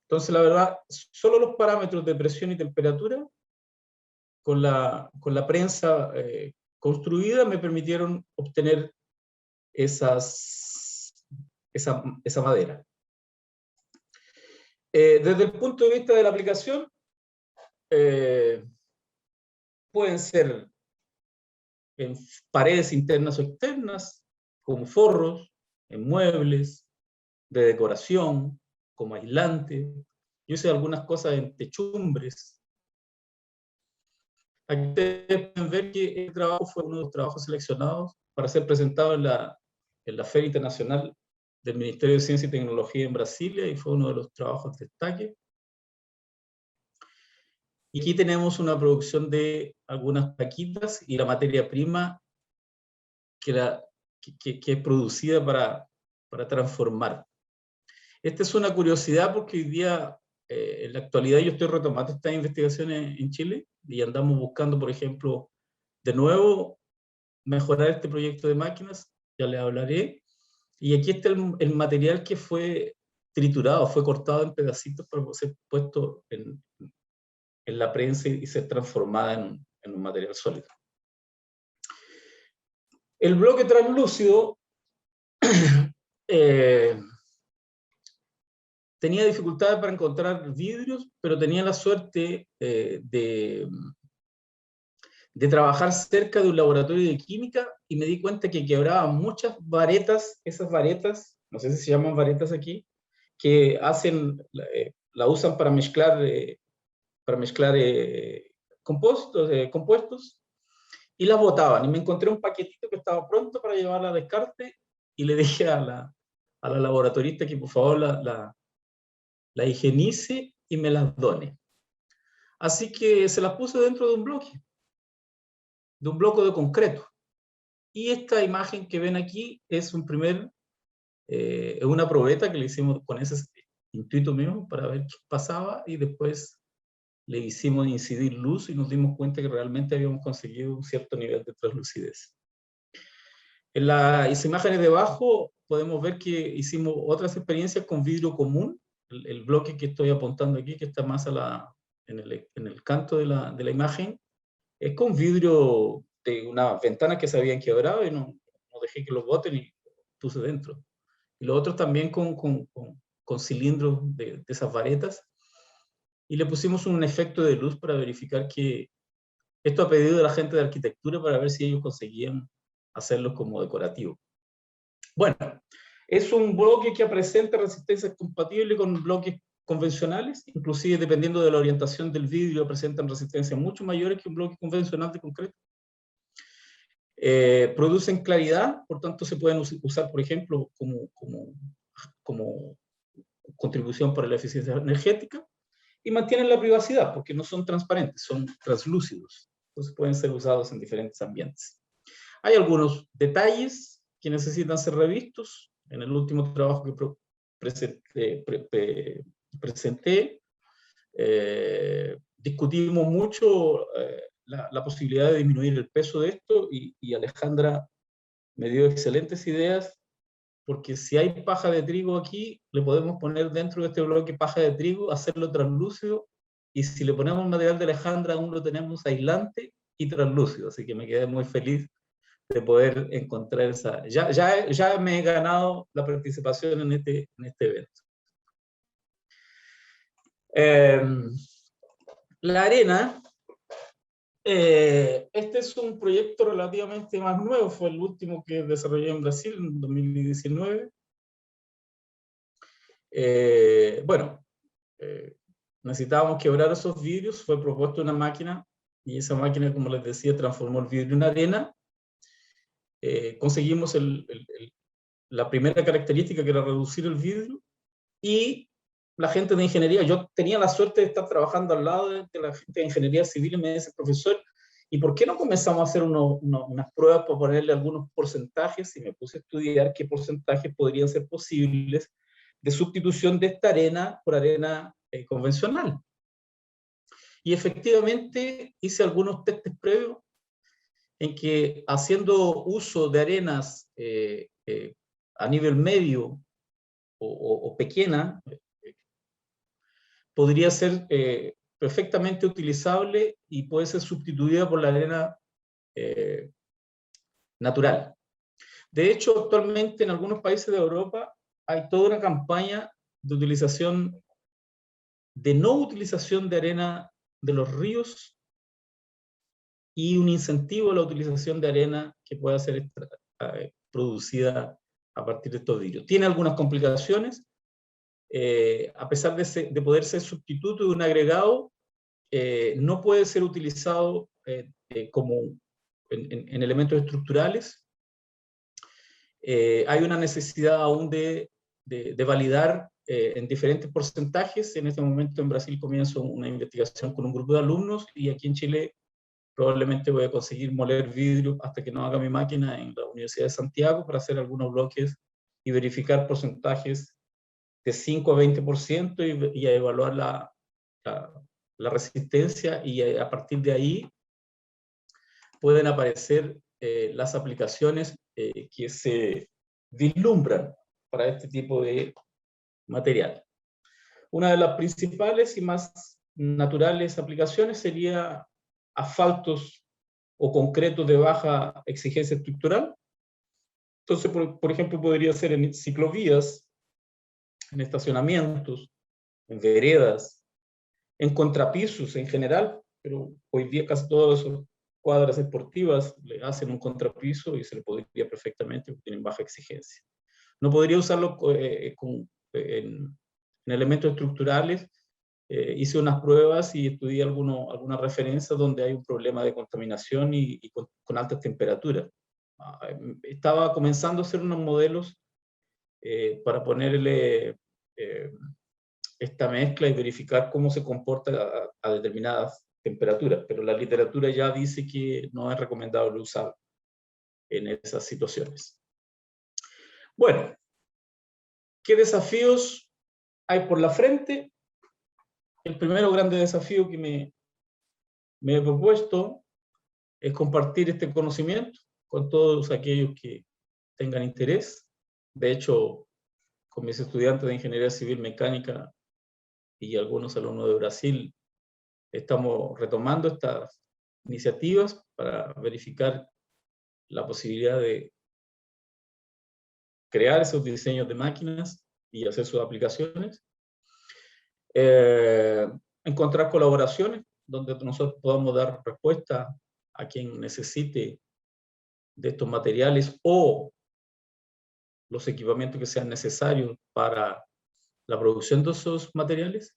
S4: Entonces, la verdad, solo los parámetros de presión y temperatura con la prensa construida me permitieron obtener esa madera. Desde el punto de vista de la aplicación, pueden ser en paredes internas o externas, como forros, en muebles, de decoración, como aislante. Yo hice algunas cosas en techumbres. Aquí ustedes pueden ver que el trabajo fue uno de los trabajos seleccionados para ser presentado en la Feria Internacional del Ministerio de Ciencia y Tecnología en Brasilia, y fue uno de los trabajos de destaque. Y aquí tenemos una producción de algunas plaquitas y la materia prima que es producida para transformar. Esta es una curiosidad porque hoy día, en la actualidad, yo estoy retomando estas investigaciones en Chile y andamos buscando, por ejemplo, de nuevo, mejorar este proyecto de máquinas, ya les hablaré. Y aquí está el material que fue triturado, fue cortado en pedacitos para ser puesto en la prensa y ser transformada en un material sólido. El bloque translúcido tenía dificultades para encontrar vidrios, pero tenía la suerte de trabajar cerca de un laboratorio de química y me di cuenta que quebraban muchas varetas, esas varetas, no sé si se llaman varetas aquí, que la usan para mezclar compuestos, y las botaban. Y me encontré un paquetito que estaba pronto para llevarla a descarte y le dije a la laboratorista que por favor la higienice y me las done. Así que se las puse dentro de un bloque de concreto. Y esta imagen que ven aquí es una probeta que le hicimos con intuito mío para ver qué pasaba, y después le hicimos incidir luz y nos dimos cuenta que realmente habíamos conseguido un cierto nivel de translucidez. En las imágenes de abajo podemos ver que hicimos otras experiencias con vidrio común. El bloque que estoy apuntando aquí, que está más en el canto de la imagen, es con vidrio de una ventana que se habían quebrado y no dejé que los boten y puse dentro. Y los otros también con cilindros de esas varetas. Y le pusimos un efecto de luz para verificar que esto a pedido de la gente de arquitectura para ver si ellos conseguían hacerlo como decorativo. Bueno, es un bloque que presenta resistencias compatibles con bloques convencionales, inclusive dependiendo de la orientación del vidrio presentan resistencias mucho mayores que un bloque convencional de concreto. Producen claridad, por tanto se pueden usar, por ejemplo, como contribución para la eficiencia energética, y mantienen la privacidad, porque no son transparentes, son translúcidos, entonces pueden ser usados en diferentes ambientes. Hay algunos detalles que necesitan ser revistos. En el último trabajo que presenté, discutimos mucho la posibilidad de disminuir el peso de esto, y Alejandra me dio excelentes ideas, porque si hay paja de trigo aquí, le podemos poner dentro de este bloque paja de trigo, hacerlo translúcido, y si le ponemos material de Alejandra, aún lo tenemos aislante y translúcido, así que me quedé muy feliz de poder encontrar esa... Ya me he ganado la participación en este evento. La arena, este es un proyecto relativamente más nuevo, fue el último que desarrollé en Brasil en 2019. Necesitábamos quebrar esos vidrios, fue propuesta una máquina, y esa máquina, como les decía, transformó el vidrio en arena. Conseguimos la primera característica, que era reducir el vidrio, y la gente de ingeniería, yo tenía la suerte de estar trabajando al lado de la gente de ingeniería civil, y me dice, profesor, ¿y por qué no comenzamos a hacer unas pruebas para ponerle algunos porcentajes? Y me puse a estudiar qué porcentajes podrían ser posibles de sustitución de esta arena por arena convencional. Y efectivamente hice algunos testes previos en que, haciendo uso de arenas a nivel medio o pequeña, podría ser perfectamente utilizable y puede ser sustituida por la arena natural. De hecho, actualmente en algunos países de Europa hay toda una campaña de no utilización de arena de los ríos, y un incentivo a la utilización de arena que pueda ser producida a partir de estos vidrios. Tiene algunas complicaciones. A pesar de poder ser sustituto de un agregado, no puede ser utilizado como en elementos estructurales. Hay una necesidad aún de validar en diferentes porcentajes. En este momento en Brasil comienzo una investigación con un grupo de alumnos, y aquí en Chile probablemente voy a conseguir moler vidrio hasta que no haga mi máquina en la Universidad de Santiago, para hacer algunos bloques y verificar porcentajes de 5 a 20%, y a evaluar la resistencia, y a partir de ahí pueden aparecer las aplicaciones que se vislumbran para este tipo de material. Una de las principales y más naturales aplicaciones sería asfaltos o concretos de baja exigencia estructural. Entonces, por ejemplo, podría ser en ciclovías, en estacionamientos, en veredas, en contrapisos en general, pero hoy día casi todas esas cuadras deportivas le hacen un contrapiso y se le podría perfectamente, porque tienen baja exigencia. No podría usarlo en elementos estructurales. Hice unas pruebas y estudié algunas referencias donde hay un problema de contaminación y con altas temperaturas. Estaba comenzando a hacer unos modelos para ponerle esta mezcla y verificar cómo se comporta a determinadas temperaturas, pero la literatura ya dice que no es recomendable usar en esas situaciones. Bueno, ¿qué desafíos hay por la frente. El primero grande desafío que me he propuesto es compartir este conocimiento con todos aquellos que tengan interés. De hecho, con mis estudiantes de Ingeniería Civil Mecánica y algunos alumnos de Brasil, estamos retomando estas iniciativas para verificar la posibilidad de crear esos diseños de máquinas y hacer sus aplicaciones. Encontrar colaboraciones donde nosotros podamos dar respuesta a quien necesite de estos materiales o los equipamientos que sean necesarios para la producción de esos materiales.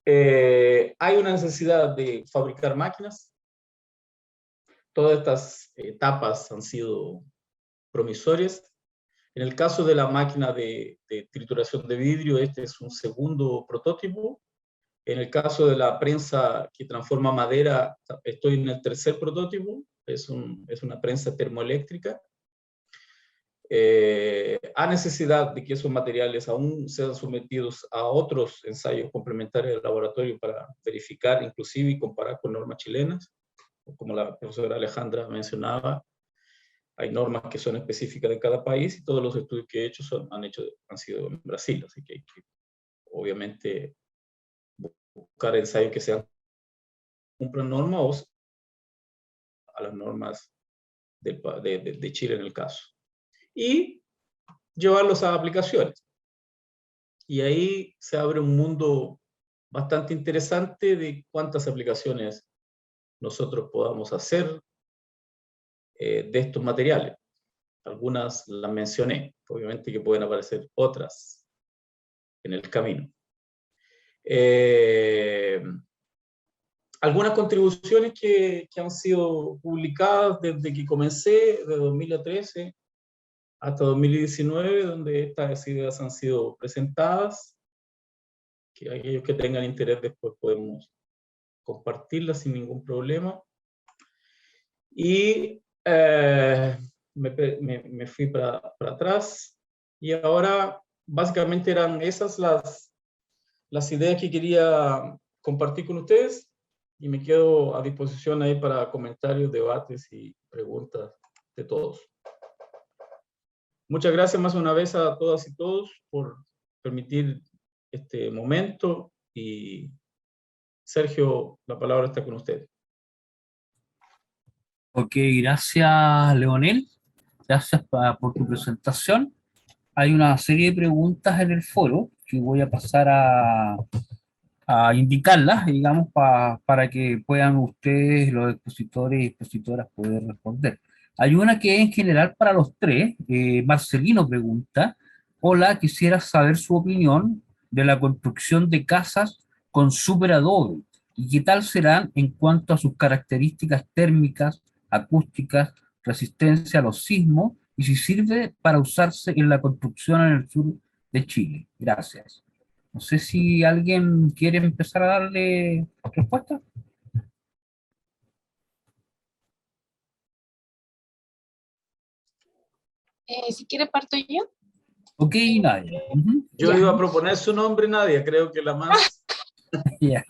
S4: Hay una necesidad de fabricar máquinas. Todas estas etapas han sido promisorias. En el caso de la máquina de trituración de vidrio, este es un segundo prototipo. En el caso de la prensa que transforma madera, estoy en el tercer prototipo. Es una prensa termoeléctrica. A necesidad de que esos materiales aún sean sometidos a otros ensayos complementarios del laboratorio para verificar, inclusive, y comparar con normas chilenas. Como la profesora Alejandra mencionaba, hay normas que son específicas de cada país y todos los estudios que he hecho han sido en Brasil, así que hay que, obviamente, buscar ensayos que sean cumplan normas o a las normas de Chile en el caso. Y llevarlos a aplicaciones. Y ahí se abre un mundo bastante interesante de cuántas aplicaciones nosotros podamos hacer de estos materiales. Algunas las mencioné, obviamente que pueden aparecer otras en el camino. Algunas contribuciones que han sido publicadas desde que comencé, de 2013 hasta 2019, donde estas ideas han sido presentadas, que aquellos que tengan interés después podemos compartirlas sin ningún problema. Y me fui para atrás, y ahora básicamente eran esas las ideas que quería compartir con ustedes, y me quedo a disposición ahí para comentarios, debates y preguntas de todos. Muchas gracias más una vez a todas y todos por permitir este momento, y Sergio, la palabra está con usted.
S1: Ok, gracias Leonel, gracias por tu presentación. Hay una serie de preguntas en el foro que voy a pasar a indicarlas, digamos, para que puedan ustedes, los expositores y expositoras, poder responder. Hay una que es en general para los tres. Marcelino pregunta: hola, quisiera saber su opinión de la construcción de casas con superadobe y qué tal serán en cuanto a sus características térmicas, acústicas, resistencia a los sismos, y si sirve para usarse en la construcción en el sur de Chile. Gracias. No sé si alguien quiere empezar a darle respuesta.
S2: Si quiere parto yo.
S1: Ok, Nadia.
S4: Yo
S2: Ya.
S4: iba a proponer su nombre, Nadia, creo que la más...
S1: Yeah.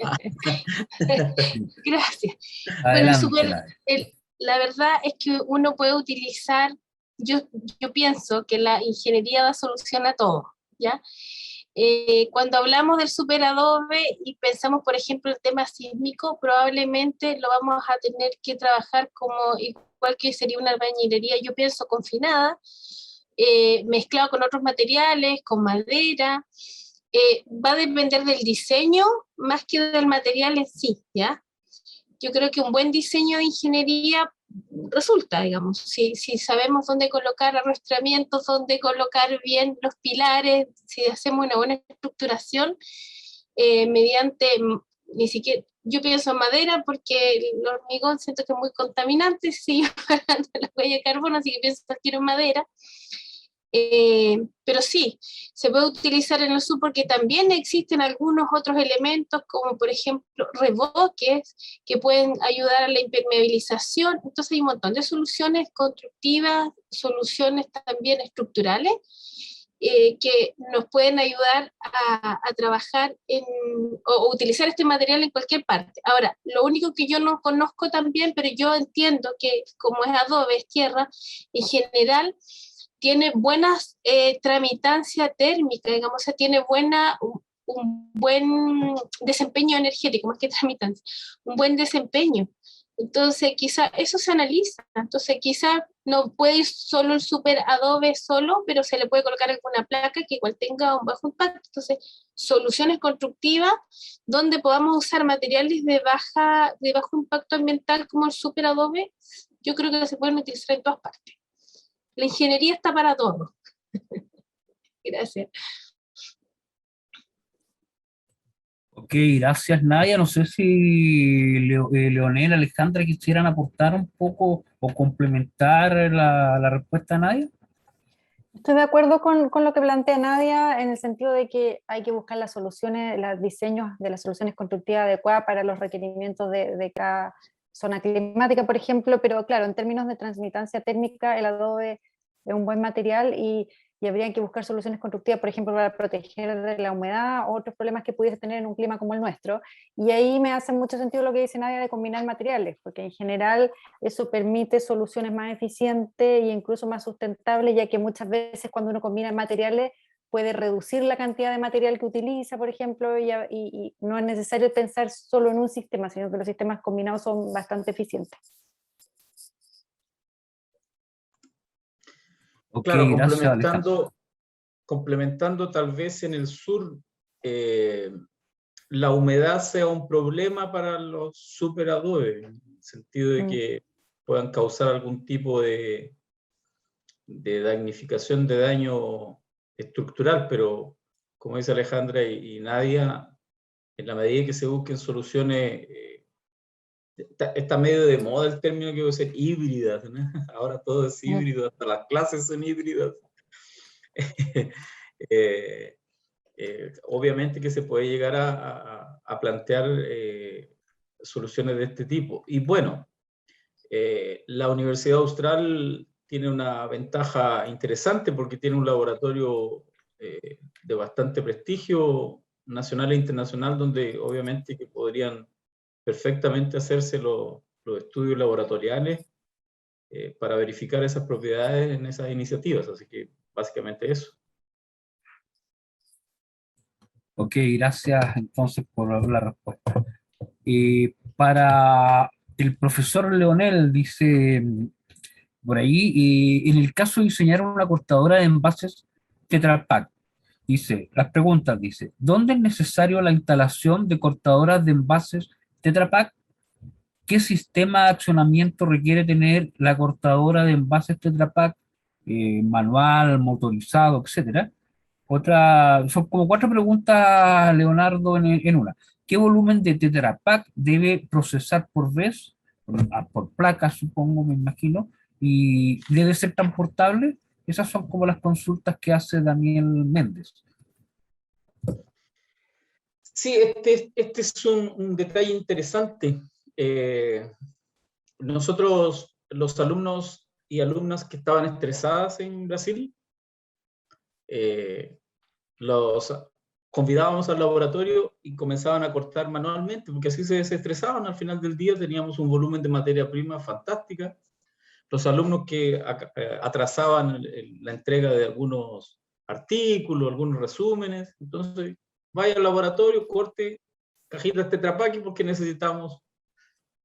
S2: Gracias.
S1: Adelante,
S2: Bueno,
S1: Nadia.
S2: la verdad es que uno puede utilizar, yo pienso que la ingeniería da solución a todo, ¿ya? Cuando hablamos del superadobe y pensamos, por ejemplo, el tema sísmico, probablemente lo vamos a tener que trabajar como igual que sería una albañilería, yo pienso, confinada, mezclado con otros materiales, con madera. Va a depender del diseño más que del material en sí, ¿ya? Yo creo que un buen diseño de ingeniería resulta, digamos, si sabemos dónde colocar arrastramientos, dónde colocar bien los pilares, si hacemos una buena estructuración mediante, ni siquiera, yo pienso en madera porque el hormigón siento que es muy contaminante, sigue pagando la huella de carbono, así que pienso que quiero en madera. Pero sí, se puede utilizar en el sur porque también existen algunos otros elementos como por ejemplo revoques que pueden ayudar a la impermeabilización. Entonces hay un montón de soluciones constructivas, soluciones también estructurales que nos pueden ayudar a trabajar o utilizar este material en cualquier parte. Ahora, lo único que yo no conozco también, pero yo entiendo que como es adobe, es tierra, en general tiene buenas tramitancia térmica, digamos, o sea, tiene un buen desempeño energético, más que tramitancia, un buen desempeño. Entonces, quizá eso se analiza. Entonces, quizá no puede ir solo el super adobe solo, pero se le puede colocar alguna placa que igual tenga un bajo impacto. Entonces, soluciones constructivas donde podamos usar materiales de bajo impacto ambiental como el super adobe, yo creo que se pueden utilizar en todas partes. La ingeniería está para todo. Gracias.
S1: Ok, gracias Nadia. No sé si Leonel, Alejandra quisieran aportar un poco o complementar la respuesta de Nadia.
S3: Estoy de acuerdo con lo que plantea Nadia en el sentido de que hay que buscar las soluciones, los diseños de las soluciones constructivas adecuadas para los requerimientos de cada zona climática, por ejemplo, pero claro, en términos de transmitancia térmica, el adobe es un buen material y habría que buscar soluciones constructivas, por ejemplo, para proteger de la humedad o otros problemas que pudiese tener en un clima como el nuestro. Y ahí me hace mucho sentido lo que dice Nadia de combinar materiales, porque en general eso permite soluciones más eficientes e incluso más sustentables, ya que muchas veces cuando uno combina materiales puede reducir la cantidad de material que utiliza, por ejemplo, y no es necesario pensar solo en un sistema, sino que los sistemas combinados son bastante eficientes.
S1: Ok,
S4: Claro,
S1: gracias Alejandra.
S4: complementando tal vez en el sur, la humedad sea un problema para los superadobes, en el sentido de que puedan causar algún tipo de damnificación, de daño estructural, pero como dice Alejandra y Nadia, en la medida que se busquen soluciones, está medio de moda el término que voy a ser híbridas, ¿no? Ahora todo es híbrido, hasta las clases son híbridas. Obviamente que se puede llegar a plantear soluciones de este tipo. Y bueno, la Universidad Austral tiene una ventaja interesante porque tiene un laboratorio de bastante prestigio nacional e internacional, donde obviamente que podrían perfectamente hacerse los estudios laboratoriales para verificar esas propiedades en esas iniciativas. Así que básicamente eso.
S1: Ok, gracias entonces por la respuesta. Para el profesor Leonel, dice por ahí, en el caso de diseñar una cortadora de envases Tetra Pak, dice, las preguntas, dice, ¿dónde es necesario la instalación de cortadoras de envases Tetra Pak? ¿Qué sistema de accionamiento requiere tener la cortadora de envases Tetra Pak? Manual, motorizado, etcétera. Son como 4 preguntas, Leonardo, en una. ¿Qué volumen de Tetra Pak debe procesar por vez? Por placa, supongo, me imagino. ¿Y debe ser transportable? Esas son como las consultas que hace Daniel Méndez.
S4: Sí, este es un detalle interesante. Nosotros, los alumnos y alumnas que estaban estresadas en Brasil, los convidábamos al laboratorio y comenzaban a cortar manualmente, porque así se desestresaban. Al final del día teníamos un volumen de materia prima fantástica. Los alumnos que atrasaban la entrega de algunos artículos, algunos resúmenes, entonces vaya al laboratorio, corte cajitas Tetra Pak porque necesitamos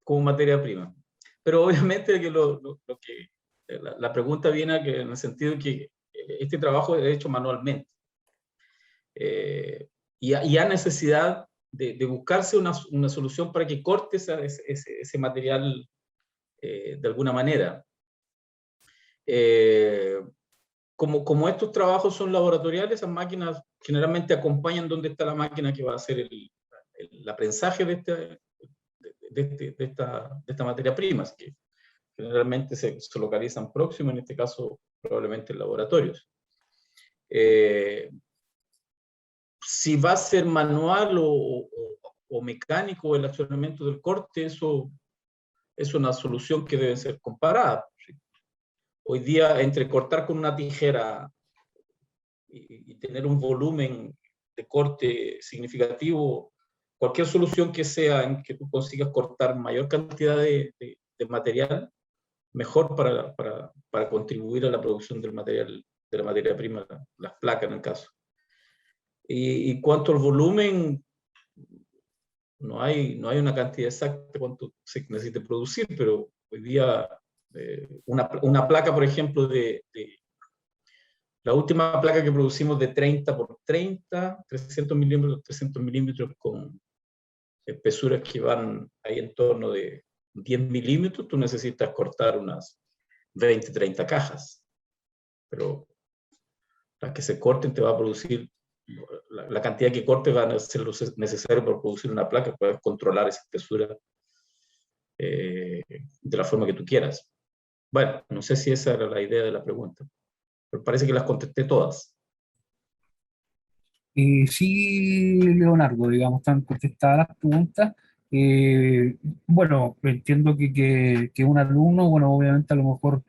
S4: como materia prima. Pero obviamente que la pregunta viene en el sentido de que este trabajo es hecho manualmente. Y hay necesidad de buscarse una solución para que corte ese material de alguna manera. Como estos trabajos son laboratoriales, esas máquinas generalmente acompañan donde está la máquina que va a hacer el aprensaje de esta materia prima, que generalmente se localizan próximos, en este caso probablemente en laboratorios. Si va a ser manual o mecánico el accionamiento del corte, eso es una solución que debe ser comparada. Hoy día, entre cortar con una tijera y tener un volumen de corte significativo, cualquier solución que sea en que tú consigas cortar mayor cantidad de material, mejor para contribuir a la producción del material, de la materia prima, las placas en el caso. Y cuanto al volumen, no hay una cantidad exacta de cuánto se necesita producir, pero hoy día una placa, por ejemplo, la última placa que producimos de 30 por 30, 300 milímetros con espesuras que van ahí en torno de 10 milímetros, tú necesitas cortar unas 20, 30 cajas. Pero las que se corten te va a producir, la cantidad que corte va a ser lo necesario para producir una placa, puedes controlar esa espesura de la forma que tú quieras. Bueno, no sé si esa era la idea de la pregunta, pero parece que las contesté todas.
S1: Sí, Leonardo, digamos, están contestadas las preguntas. Bueno, entiendo que un alumno, bueno, obviamente a lo mejor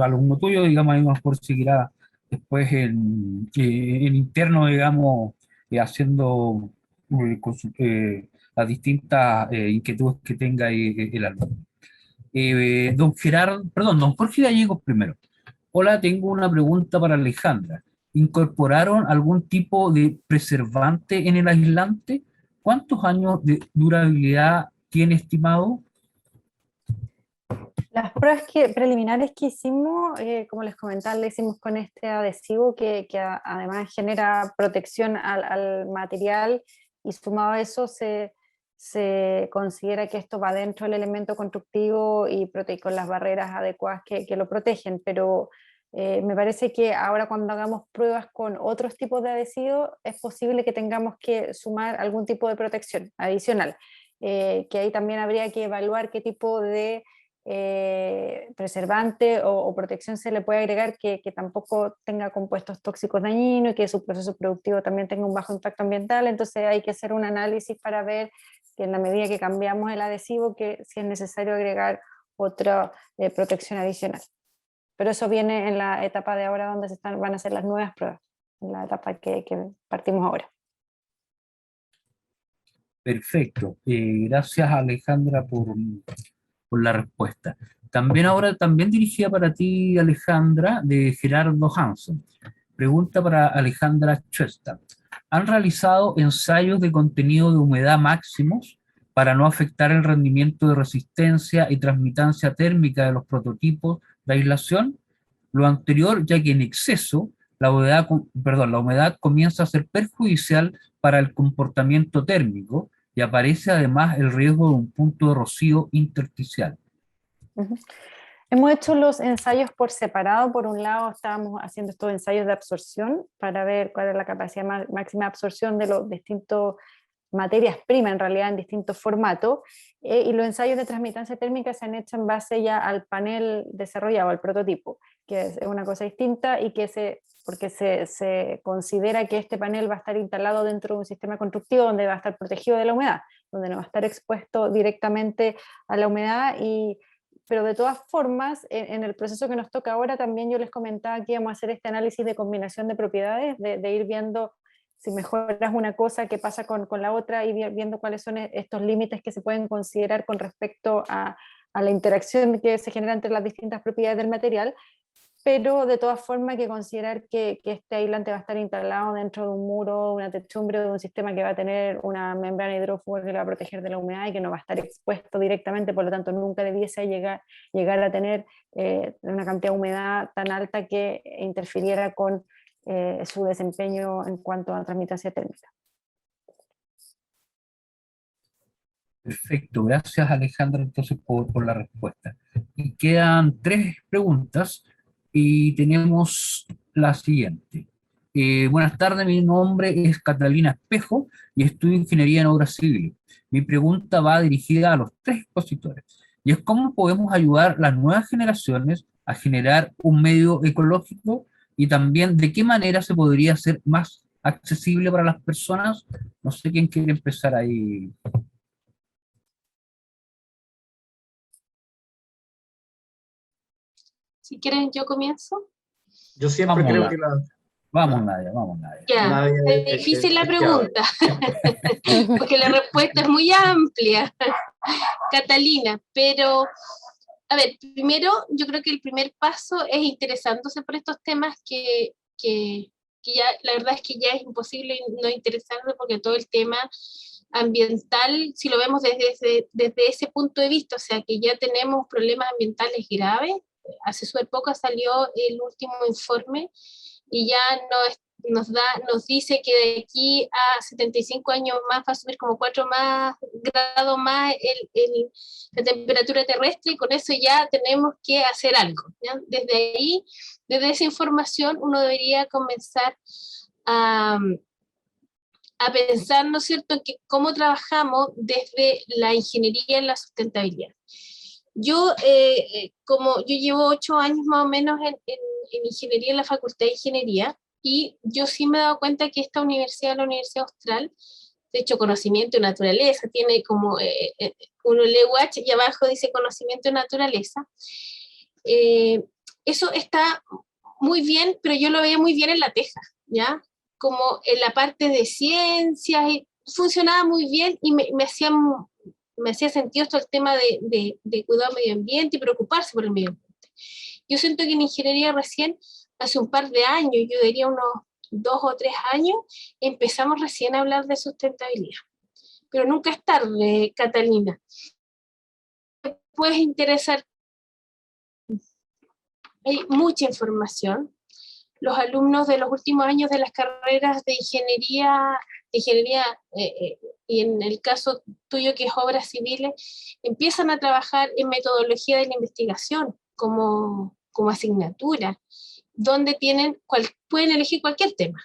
S1: alumno tuyo, digamos, a lo mejor seguirá después en interno, digamos, haciendo las distintas inquietudes que tenga el alumno. Don Gerardo, perdón, don Jorge Gallegos primero. Hola, tengo una pregunta para Alejandra. ¿Incorporaron algún tipo de preservante en el aislante? ¿Cuántos años de durabilidad tiene estimado?
S3: Las pruebas preliminares que hicimos, como les comentaba, le hicimos con este adhesivo que además genera protección al material, y sumado a eso se considera que esto va dentro del elemento constructivo y con las barreras adecuadas que lo protegen. Pero me parece que ahora, cuando hagamos pruebas con otros tipos de adhesivos, es posible que tengamos que sumar algún tipo de protección adicional, que ahí también habría que evaluar qué tipo de preservante o protección se le puede agregar, que tampoco tenga compuestos tóxicos dañinos y que su proceso productivo también tenga un bajo impacto ambiental. Entonces hay que hacer un análisis para ver que, en la medida que cambiamos el adhesivo, que si es necesario agregar otra protección adicional. Pero eso viene en la etapa de ahora, donde van a hacer las nuevas pruebas, en la etapa que partimos ahora.
S1: Perfecto. Gracias, Alejandra, por la respuesta. También dirigida para ti, Alejandra, de Gerardo Hansen. Pregunta para Alejandra Chesta. ¿Han realizado ensayos de contenido de humedad máximos para no afectar el rendimiento de resistencia y transmitancia térmica de los prototipos de aislación? Lo anterior, ya que en exceso la humedad comienza a ser perjudicial para el comportamiento térmico, y aparece además el riesgo de un punto de rocío intersticial.
S3: Uh-huh. Hemos hecho los ensayos por separado. Por un lado, estábamos haciendo estos ensayos de absorción para ver cuál es la capacidad máxima de absorción de los distintos materias primas, en realidad en distintos formatos, y los ensayos de transmitancia térmica se han hecho en base ya al panel desarrollado, al prototipo, que es una cosa distinta, y porque se considera que este panel va a estar instalado dentro de un sistema constructivo donde va a estar protegido de la humedad, donde no va a estar expuesto directamente a la humedad. Pero de todas formas, en el proceso que nos toca ahora, también yo les comentaba que íbamos a hacer este análisis de combinación de propiedades, de ir viendo si mejoras una cosa, qué pasa con la otra, y viendo cuáles son estos límites que se pueden considerar con respecto a la interacción que se genera entre las distintas propiedades del material. Pero de todas formas hay que considerar que este aislante va a estar instalado dentro de un muro, una techumbre, de un sistema que va a tener una membrana hidrófuga que lo va a proteger de la humedad y que no va a estar expuesto directamente. Por lo tanto, nunca debiese llegar a tener una cantidad de humedad tan alta que interfiriera con su desempeño en cuanto a transmitancia térmica.
S1: Perfecto, gracias, Alejandra, entonces por la respuesta. Y quedan 3 preguntas y tenemos la siguiente. Buenas tardes, mi nombre es Catalina Espejo y estudio Ingeniería en Obras Civiles. Mi pregunta va dirigida a los 3 expositores, y es: ¿cómo podemos ayudar a las nuevas generaciones a generar un medio ecológico, y también de qué manera se podría hacer más accesible para las personas? No sé quién quiere empezar ahí.
S2: Si quieren, yo comienzo.
S4: Yo siempre
S1: Vamos,
S4: creo que
S1: Vamos, Nadia, vamos, Nadia.
S2: Ya,
S4: Nadie
S2: es difícil la
S4: es que hable.
S2: pregunta, porque la respuesta es muy amplia, Catalina, pero, a ver, primero, yo creo que el primer paso es interesándose por estos temas que ya, la verdad es que ya es imposible no interesarse porque todo el tema ambiental, si lo vemos desde ese punto de vista, o sea, que ya tenemos problemas ambientales graves, hace súper poco salió el último informe y ya nos dice que de aquí a 75 años más va a subir como 4 grados más la temperatura terrestre y con eso ya tenemos que hacer algo, ¿ya? Desde ahí, desde esa información, uno debería comenzar a pensar, ¿no es cierto?, que cómo trabajamos desde la ingeniería en la sustentabilidad. Yo, como yo llevo 8 años más o menos en ingeniería en la Facultad de Ingeniería, y yo sí me he dado cuenta que esta universidad, la Universidad Austral, de hecho, conocimiento de naturaleza, tiene como uno lee Watch y abajo dice conocimiento de naturaleza. Eso está muy bien, pero yo lo veía muy bien en La Teja, ¿ya? Como en la parte de ciencias, y funcionaba muy bien y me hacía sentido esto el tema de cuidado del medio ambiente y preocuparse por el medio ambiente. Yo siento que en ingeniería recién, hace un par de años, yo diría unos 2 o 3 años, empezamos recién a hablar de sustentabilidad. Pero nunca es tarde, Catalina. Puedes interesar, hay mucha información. Los alumnos de los últimos años de las carreras de ingeniería y en el caso tuyo que es obras civiles, empiezan a trabajar en metodología de la investigación como asignatura, donde pueden elegir cualquier tema.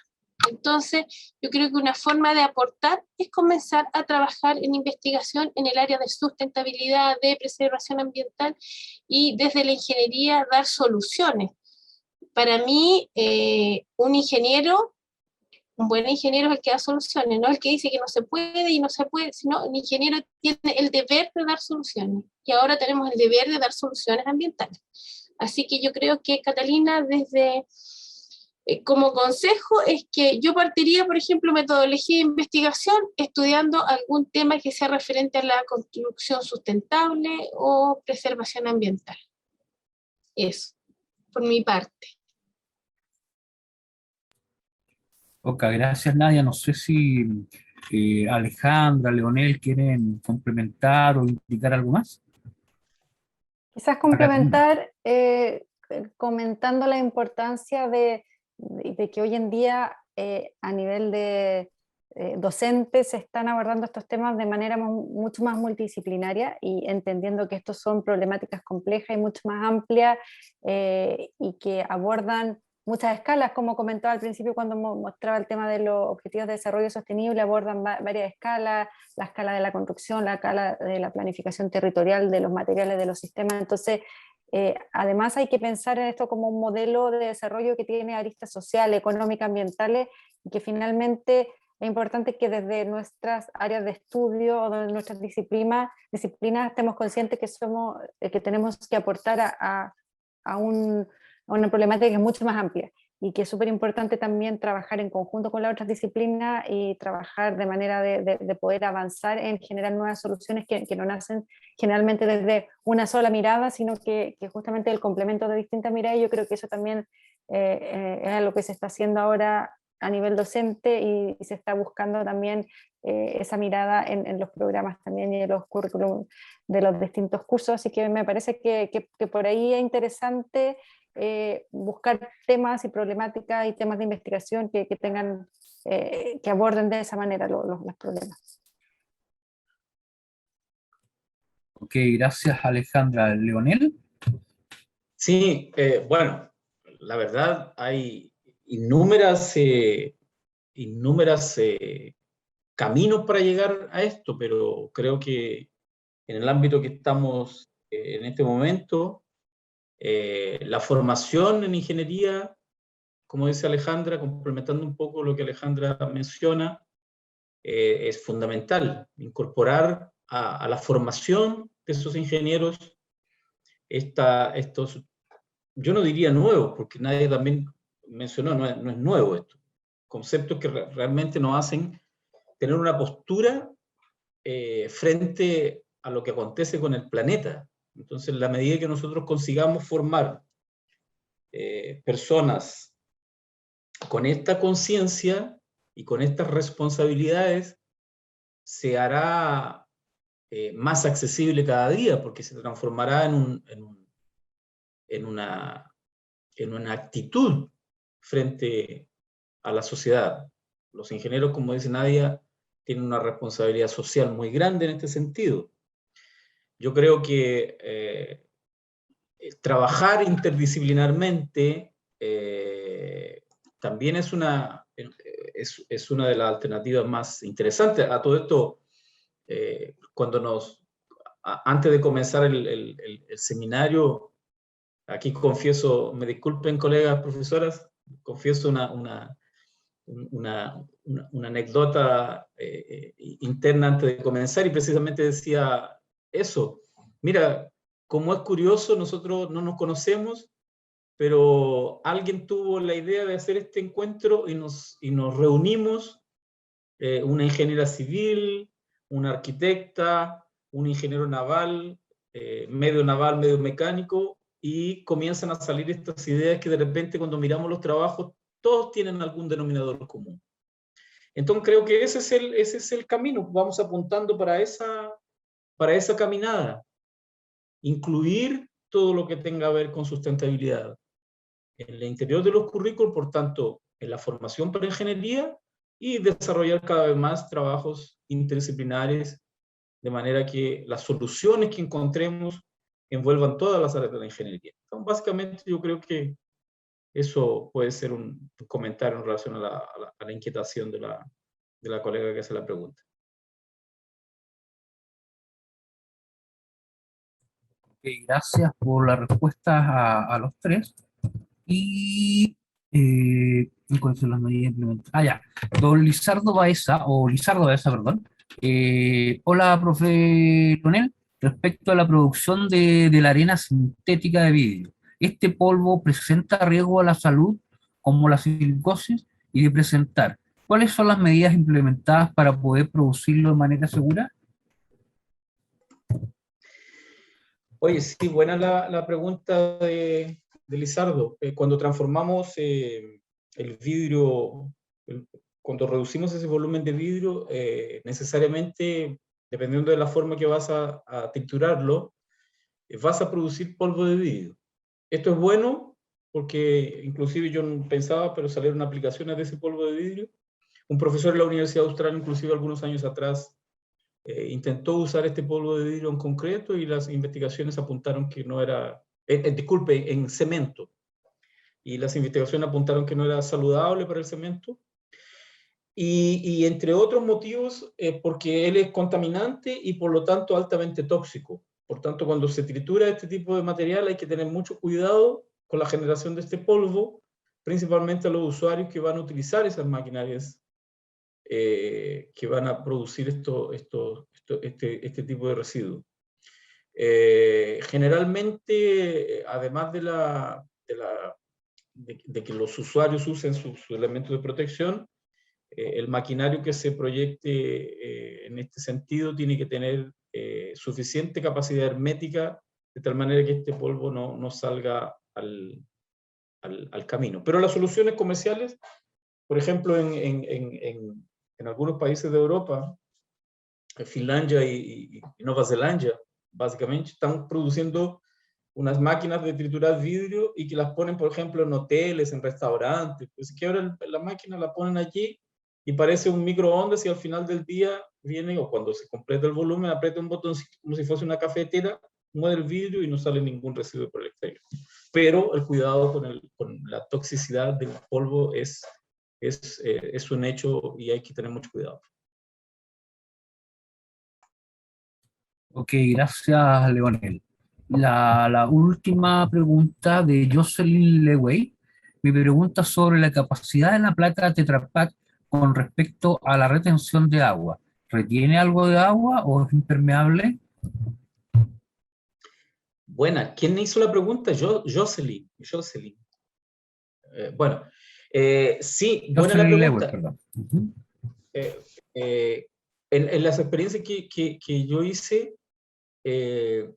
S2: Entonces, yo creo que una forma de aportar es comenzar a trabajar en investigación en el área de sustentabilidad, de preservación ambiental y desde la ingeniería dar soluciones. Para mí, un buen ingeniero es el que da soluciones, no el que dice que no se puede y no se puede, sino el ingeniero tiene el deber de dar soluciones. Y ahora tenemos el deber de dar soluciones ambientales. Así que yo creo que, Catalina, como consejo es que yo partiría, por ejemplo, metodología de investigación, estudiando algún tema que sea referente a la construcción sustentable o preservación ambiental. Eso, por mi parte.
S1: Ok, gracias, Nadia. No sé si Alejandra, Leonel quieren complementar o indicar algo más.
S3: Quizás complementar comentando la importancia de que hoy en día a nivel de docentes se están abordando estos temas de manera mucho más multidisciplinaria y entendiendo que estos son problemáticas complejas y mucho más amplias y que abordan muchas escalas, como comentaba al principio cuando mostraba el tema de los objetivos de desarrollo sostenible, abordan varias escalas, la escala de la construcción, la escala de la planificación territorial de los materiales de los sistemas. Entonces, además hay que pensar en esto como un modelo de desarrollo que tiene aristas sociales, económicas, ambientales, y que finalmente es importante que desde nuestras áreas de estudio o de nuestras disciplinas estemos conscientes que tenemos que aportar a una problemática que es mucho más amplia y que es súper importante también trabajar en conjunto con las otras disciplinas y trabajar de manera de poder avanzar en generar nuevas soluciones que no nacen generalmente desde una sola mirada, sino que justamente el complemento de distintas miradas. Yo creo que eso también es lo que se está haciendo ahora a nivel docente y se está buscando también esa mirada en los programas también y en los currículum de los distintos cursos, así que me parece que por ahí es interesante buscar temas y problemáticas y temas de investigación que tengan, que aborden de esa manera los problemas.
S1: Ok, gracias, Alejandra. Leonel.
S4: Sí, bueno, la verdad hay innúmeras caminos para llegar a esto, pero creo que en el ámbito que estamos en este momento, la formación en ingeniería, como dice Alejandra, complementando un poco lo que Alejandra menciona, es fundamental incorporar a la formación de esos ingenieros estos, yo no diría nuevos, porque nadie también mencionó, no es nuevo esto. Conceptos que realmente nos hacen tener una postura frente a lo que acontece con el planeta. Entonces, en la medida que nosotros consigamos formar personas con esta conciencia y con estas responsabilidades, se hará más accesible cada día, porque se transformará en una actitud frente a la sociedad. Los ingenieros, como dice Nadia, tienen una responsabilidad social muy grande en este sentido. Yo creo que trabajar interdisciplinarmente también es una de las alternativas más interesantes. A todo esto, antes de comenzar el seminario, aquí confieso, me disculpen colegas profesoras, confieso una anécdota interna antes de comenzar, y precisamente decía eso. Mira, como es curioso, nosotros no nos conocemos, pero alguien tuvo la idea de hacer este encuentro y nos reunimos, una ingeniera civil, una arquitecta, un ingeniero naval, medio mecánico, y comienzan a salir estas ideas que de repente cuando miramos los trabajos, todos tienen algún denominador común. Entonces creo que ese es el camino, vamos apuntando para esa caminada. Incluir todo lo que tenga que ver con sustentabilidad en el interior de los currículos, por tanto, en la formación para ingeniería, y desarrollar cada vez más trabajos interdisciplinares, de manera que las soluciones que encontremos envuelvan todas las áreas de la ingeniería. Entonces, básicamente, yo creo que eso puede ser un comentario en relación a la inquietación de la colega que hace la pregunta.
S1: Gracias por las respuestas a los tres. Y ¿cuáles son las medidas implementadas? Ya. Don Lizardo Baeza, perdón. Hola, profe Leonel. Respecto a la producción de la arena sintética de vidrio, ¿este polvo presenta riesgo a la salud como la silicosis? Y de presentar, ¿cuáles son las medidas implementadas para poder producirlo de manera segura?
S4: Oye, sí, buena la pregunta de Lizardo. Cuando transformamos el vidrio, cuando reducimos ese volumen de vidrio, necesariamente, dependiendo de la forma que vas a triturarlo, vas a producir polvo de vidrio. Esto es bueno porque inclusive yo no pensaba, pero salieron aplicaciones de ese polvo de vidrio. Un profesor de la Universidad Austral, inclusive algunos años atrás, intentó usar este polvo de vidrio en concreto, y las investigaciones apuntaron que no era, en cemento, y las investigaciones apuntaron que no era saludable para el cemento, y entre otros motivos, porque él es contaminante y por lo tanto altamente tóxico. Por tanto, cuando se tritura este tipo de material hay que tener mucho cuidado con la generación de este polvo, principalmente a los usuarios que van a utilizar esas maquinarias que van a producir este tipo de residuos. Generalmente, además de que los usuarios usen sus elementos de protección, el maquinario que se proyecte en este sentido tiene que tener suficiente capacidad hermética, de tal manera que este polvo no salga al camino. Pero las soluciones comerciales, por ejemplo, en algunos países de Europa, Finlandia y Nueva Zelanda, básicamente, están produciendo unas máquinas de triturar vidrio y que las ponen, por ejemplo, en hoteles, en restaurantes. Pues que ahora la máquina la ponen allí y parece un microondas, y al final del día viene, o cuando se completa el volumen, aprieta un botón como si fuese una cafetera, mueve el vidrio y no sale ningún residuo por el exterior. Pero el cuidado con la toxicidad del polvo es un hecho, y hay que tener mucho cuidado.
S1: Ok, gracias, Leonel. La última pregunta de Jocelyn Lewey me pregunta sobre la capacidad de la placa Tetra Pak con respecto a la retención de agua. ¿Retiene algo de agua o es impermeable?
S4: Buena. ¿Quién hizo la pregunta? Jocelyn. Bueno, sí,
S1: Yo
S4: buena la
S1: soy Lewis,
S4: pregunta.
S1: perdón. Ujú.
S4: En las experiencias que yo hice, el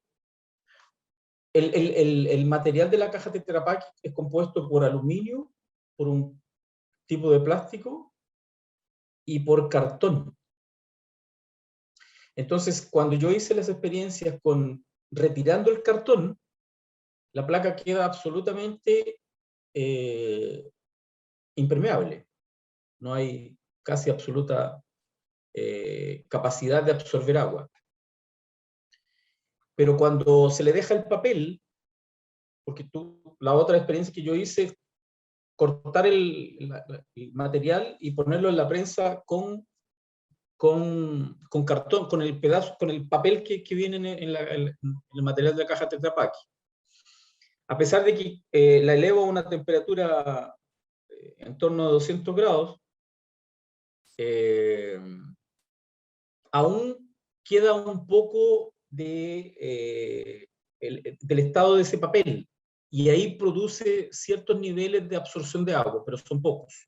S4: material de la caja Tetra Pak es compuesto por aluminio, por un tipo de plástico y por cartón. Entonces, cuando yo hice las experiencias con retirando el cartón, la placa queda absolutamente impermeable. No hay casi absoluta capacidad de absorber agua. Pero cuando se le deja el papel, porque la otra experiencia que yo hice es cortar el material y ponerlo en la prensa con cartón, con el pedazo, con el papel que viene en el material de la caja Tetra Pak. A pesar de que la elevo a una temperatura en torno a 200 grados, aún queda un poco del estado de ese papel, y ahí produce ciertos niveles de absorción de agua, pero son pocos.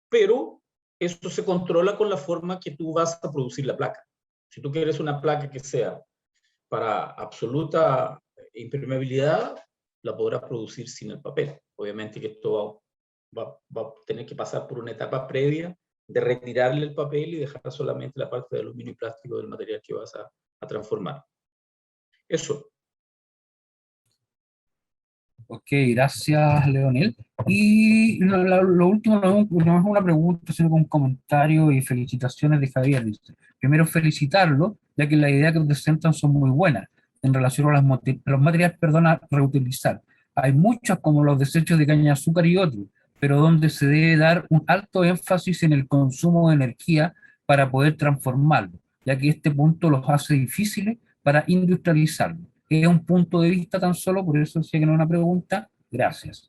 S4: Pero esto se controla con la forma que tú vas a producir la placa. Si tú quieres una placa que sea para absoluta impermeabilidad, la podrás producir sin el papel. Obviamente que esto va a tener que pasar por una etapa previa de retirarle el papel y dejar solamente la parte de aluminio y plástico del material que vas a transformar. Eso.
S1: Ok, gracias, Leonel. Y lo último no es una pregunta, sino un comentario y felicitaciones de Javier. Dice. Primero, felicitarlo, ya que las ideas que presentan son muy buenas en relación a los materiales, perdón, a reutilizar. Hay muchas, como los desechos de caña de azúcar y otros, pero donde se debe dar un alto énfasis en el consumo de energía para poder transformarlo, ya que este punto los hace difíciles para industrializarlo. Es un punto de vista tan solo, por eso decía que no es una pregunta. Gracias.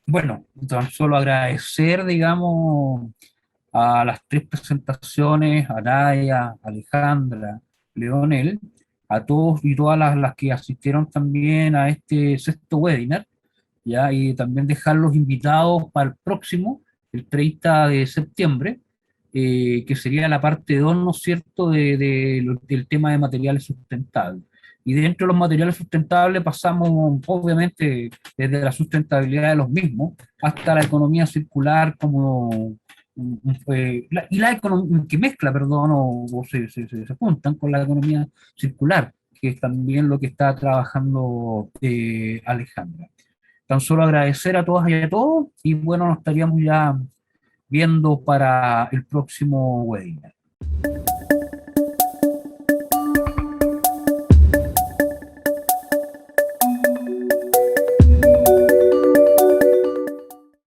S1: Bueno, tan solo agradecer, digamos, a las tres presentaciones, a Naya, Alejandra, Leonel, a todos y todas las que asistieron también a este sexto webinar, ¿ya? Y también dejarlos invitados para el próximo, el 30 de septiembre, que sería la parte 2, ¿no es cierto?, del tema de materiales sustentables. Y dentro de los materiales sustentables pasamos, obviamente, desde la sustentabilidad de los mismos hasta la economía circular como... y la economía que mezcla, perdón, o se juntan con la economía circular, que es también lo que está trabajando Alejandra. Tan solo agradecer a todas y a todos, y bueno, nos estaríamos ya viendo para el próximo webinar.